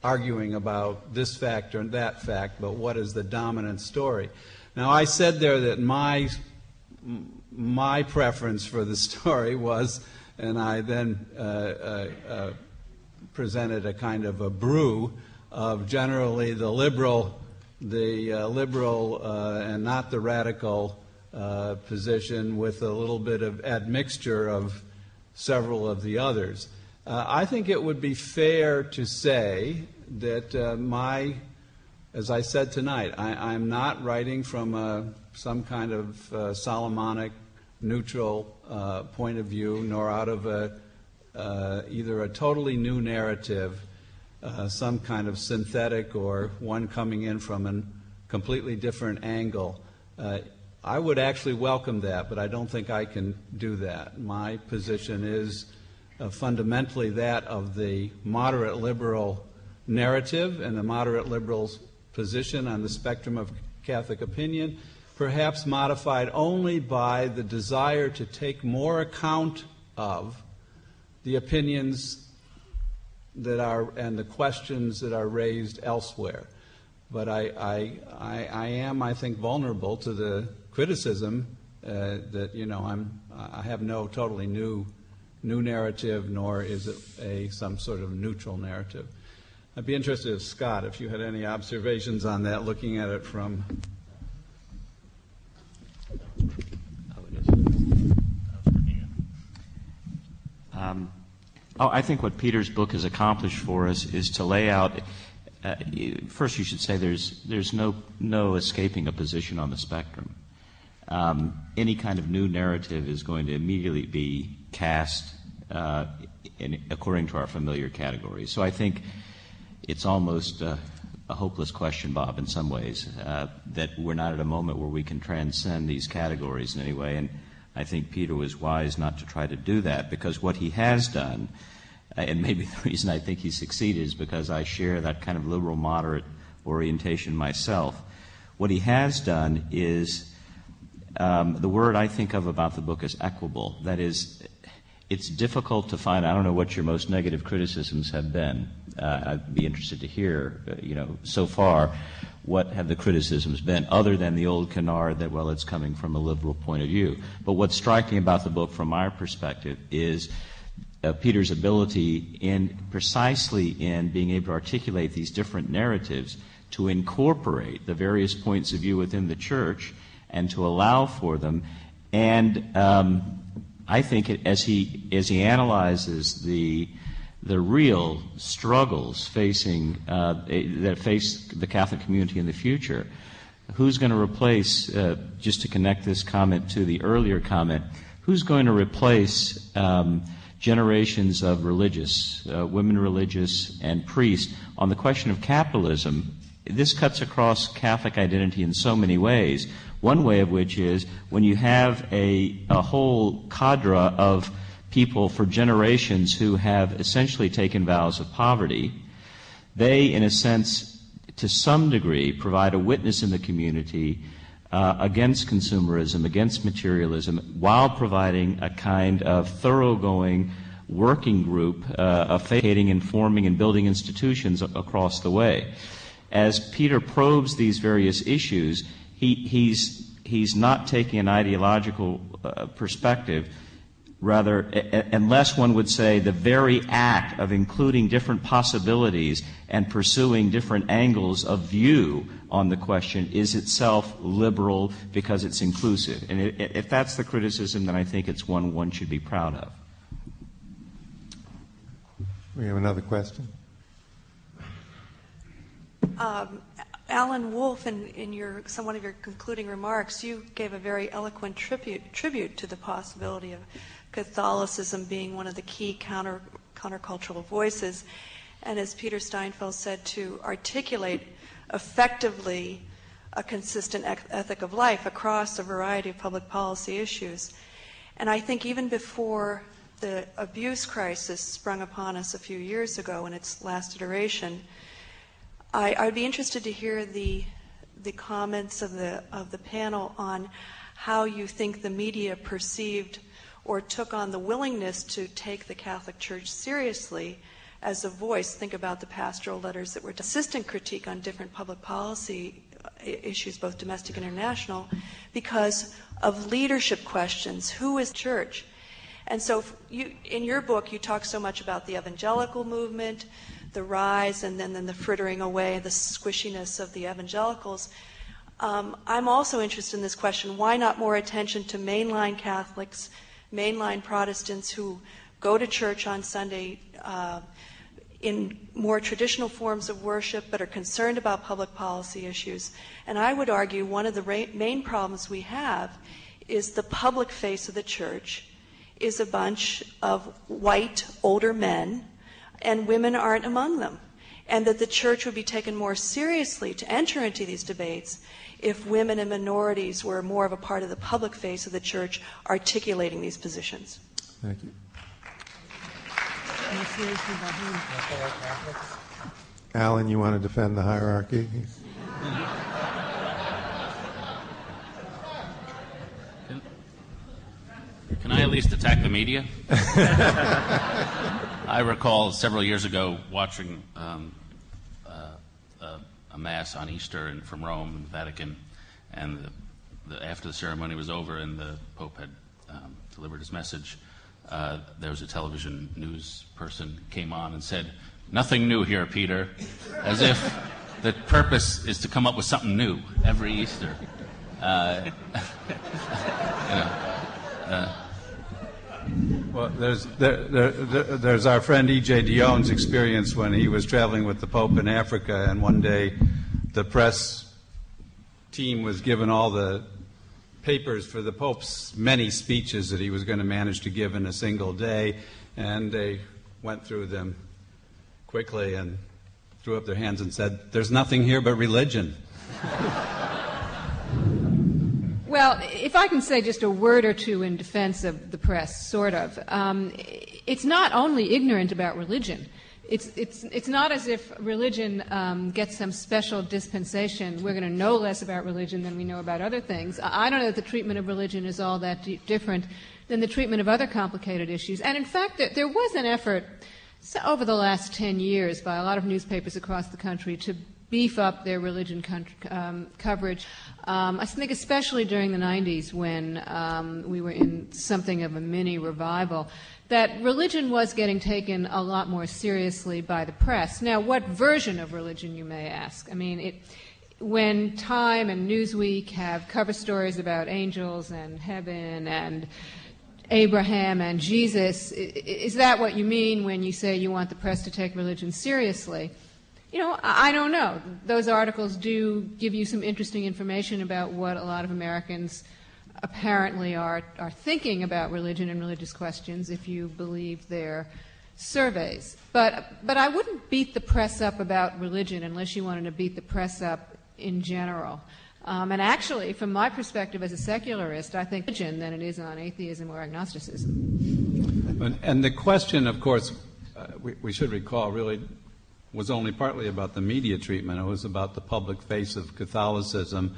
arguing about this fact or that fact, but what is the dominant story. Now, I said there that my preference for the story was, and I then presented a kind of a brew of generally the liberal and not the radical position, with a little bit of admixture of several of the others. I think it would be fair to say that as I said tonight, I'm not writing from some kind of Solomonic neutral point of view, nor out of either a totally new narrative, some kind of synthetic, or one coming in from a completely different angle. I would actually welcome that, but I don't think I can do that. My position is fundamentally that of the moderate liberal narrative and the moderate liberal's position on the spectrum of Catholic opinion, perhaps modified only by the desire to take more account of the opinions that are and the questions that are raised elsewhere. But I am, I think, vulnerable to the criticism that I have no totally new narrative, nor is it some sort of neutral narrative. I'd be interested, Scott, if you had any observations on that, looking at it from. I think what Peter's book has accomplished for us is to lay out. First, you should say there's no escaping a position on the spectrum. Any kind of new narrative is going to immediately be cast according to our familiar categories. So I think it's almost a hopeless question, Bob, in some ways, that we're not at a moment where we can transcend these categories in any way. And I think Peter was wise not to try to do that, because what he has done, and maybe the reason I think he succeeded is because I share that kind of liberal moderate orientation myself. What he has done is, the word I think of about the book is equable. That is, it's difficult to find. I don't know what your most negative criticisms have been. I'd be interested to hear, so far, what have the criticisms been, other than the old canard that, well, it's coming from a liberal point of view. But what's striking about the book from our perspective is Peter's ability precisely in being able to articulate these different narratives to incorporate the various points of view within the church and to allow for them. And I think as he analyzes the real struggles that face the Catholic community in the future, who's going to replace, just to connect this comment to the earlier comment, who's going to replace generations of religious, women religious and priests on the question of capitalism? This cuts across Catholic identity in so many ways. One way of which is when you have a whole cadre of people for generations who have essentially taken vows of poverty, they, in a sense, to some degree, provide a witness in the community against consumerism, against materialism, while providing a kind of thoroughgoing working group of educating, informing, and building institutions across the way. As Peter probes these various issues, he's not taking an ideological perspective. Rather, unless one would say the very act of including different possibilities and pursuing different angles of view on the question is itself liberal because it's inclusive. And if that's the criticism, then I think it's one should be proud of. We have another question. Alan Wolfe, in one of your concluding remarks, you gave a very eloquent tribute to the possibility of Catholicism being one of the key countercultural voices, and as Peter Steinfels said, to articulate effectively a consistent ethic of life across a variety of public policy issues. And I think even before the abuse crisis sprung upon us a few years ago in its last iteration, I'd be interested to hear the comments of the panel on how you think the media perceived or took on the willingness to take the Catholic Church seriously as a voice. Think about the pastoral letters that were consistent critique on different public policy issues, both domestic and international, because of leadership questions. Who is church? And so in your book, you talk so much about the evangelical movement, the rise, and then the frittering away, the squishiness of the evangelicals. I'm also interested in this question: why not more attention to mainline Catholics, mainline Protestants who go to church on Sunday in more traditional forms of worship but are concerned about public policy issues? And I would argue one of the main problems we have is the public face of the church is a bunch of white, older men, and women aren't among them. And that the church would be taken more seriously to enter into these debates if women and minorities were more of a part of the public face of the church articulating these positions. Thank you. Alan, you want to defend the hierarchy? Can I at least attack the media? I recall several years ago watching a mass on Easter from Rome and the Vatican, and after the ceremony was over and the Pope had delivered his message, there was a television news person came on and said, "Nothing new here, Peter," as if the purpose is to come up with something new every Easter. Well, there's our friend E.J. Dionne's experience when he was traveling with the Pope in Africa, and one day the press team was given all the papers for the Pope's many speeches that he was going to manage to give in a single day, and they went through them quickly and threw up their hands and said, "There's nothing here but religion." Well, if I can say just a word or two in defense of the press, sort of. It's not only ignorant about religion. it's not as if religion gets some special dispensation. We're going to know less about religion than we know about other things. I don't know that the treatment of religion is all that different than the treatment of other complicated issues. And in fact, there was an effort over the last 10 years by a lot of newspapers across the country to beef up their religion coverage. I think especially during the 90s when we were in something of a mini revival, that religion was getting taken a lot more seriously by the press. Now, what version of religion, you may ask? I mean, when Time and Newsweek have cover stories about angels and heaven and Abraham and Jesus, is that what you mean when you say you want the press to take religion seriously? You know, I don't know. Those articles do give you some interesting information about what a lot of Americans apparently are thinking about religion and religious questions if you believe their surveys. But I wouldn't beat the press up about religion unless you wanted to beat the press up in general. And actually, from my perspective as a secularist, I think religion than it is on atheism or agnosticism. And the question, of course, we should recall, really was only partly about the media treatment. It was about the public face of Catholicism.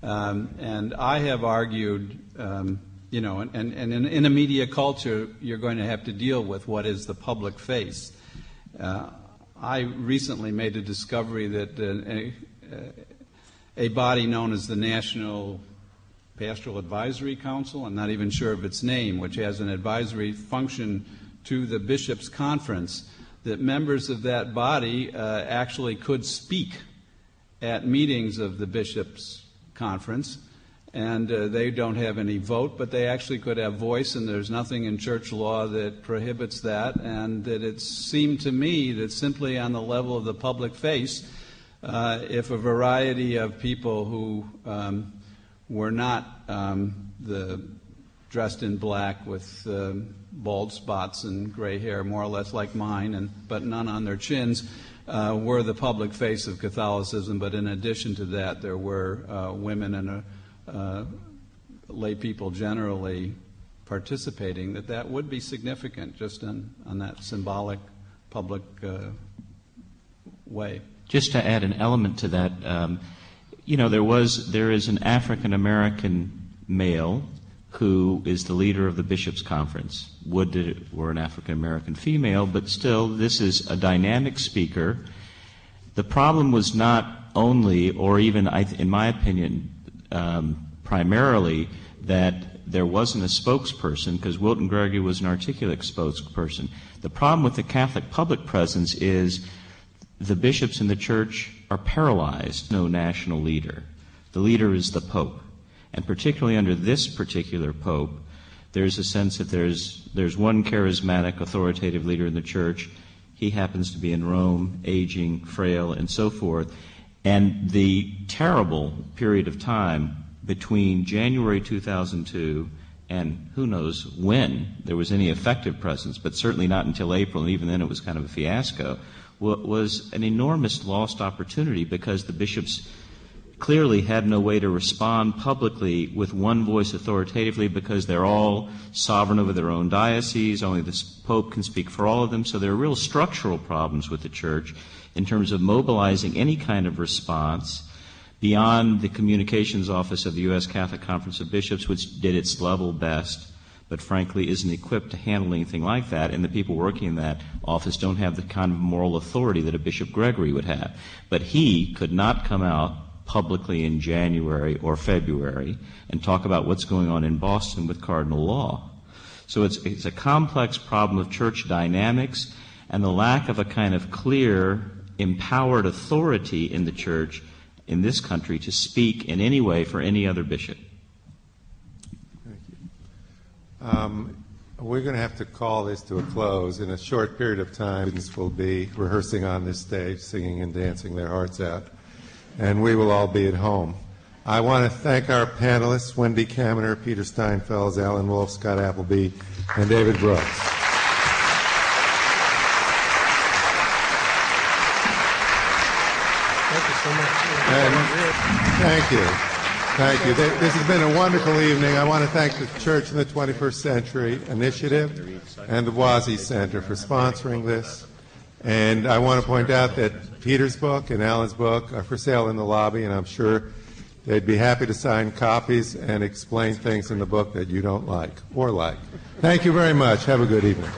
And I have argued, and in a media culture, you're going to have to deal with what is the public face. I recently made a discovery that a body known as the National Pastoral Advisory Council, I'm not even sure of its name, which has an advisory function to the Bishops' Conference, that members of that body actually could speak at meetings of the Bishops' Conference, and they don't have any vote, but they actually could have voice, and there's nothing in church law that prohibits that, and that it seemed to me that simply on the level of the public face, if a variety of people who were not dressed in black with bald spots and gray hair, more or less like mine, but none on their chins, were the public face of Catholicism. But in addition to that, there were women and lay people generally participating, that would be significant just on that symbolic public way. Just to add an element to that, there is an African American male who is the leader of the Bishops' Conference. Would that it were an African American female, but still, this is a dynamic speaker. The problem was not only, or even, in my opinion, primarily, that there wasn't a spokesperson, because Wilton Gregory was an articulate spokesperson. The problem with the Catholic public presence is the bishops in the church are paralyzed. No national leader. The leader is the Pope. And particularly under this particular Pope, there's a sense that there's one charismatic, authoritative leader in the church. He happens to be in Rome, aging, frail, and so forth. And the terrible period of time between January 2002 and who knows when there was any effective presence, but certainly not until April, and even then it was kind of a fiasco, was an enormous lost opportunity because the bishops clearly had no way to respond publicly with one voice authoritatively because they're all sovereign over their own diocese. Only the Pope can speak for all of them. So there are real structural problems with the church in terms of mobilizing any kind of response beyond the communications office of the U.S. Catholic Conference of Bishops, which did its level best, but frankly isn't equipped to handle anything like that, and the people working in that office don't have the kind of moral authority that a Bishop Gregory would have. But he could not come out publicly in January or February and talk about what's going on in Boston with cardinal law. So it's a complex problem of church dynamics and the lack of a kind of clear, empowered authority in the church in this country to speak in any way for any other bishop. Thank you. We're going to have to call this to a close. In a short period of time, students will be rehearsing on this stage, singing and dancing their hearts out, and we will all be at home. I want to thank our panelists, Wendy Kaminer, Peter Steinfels, Alan Wolfe, Scott Appleby, and David Brooks. Thank you so much. Thank you. Thank you. This has been a wonderful evening. I want to thank the Church in the 21st Century Initiative and the Boisi Center for sponsoring this. And I want to point out that Peter's book and Alan's book are for sale in the lobby, and I'm sure they'd be happy to sign copies and explain things in the book that you don't like or like. Thank you very much. Have a good evening.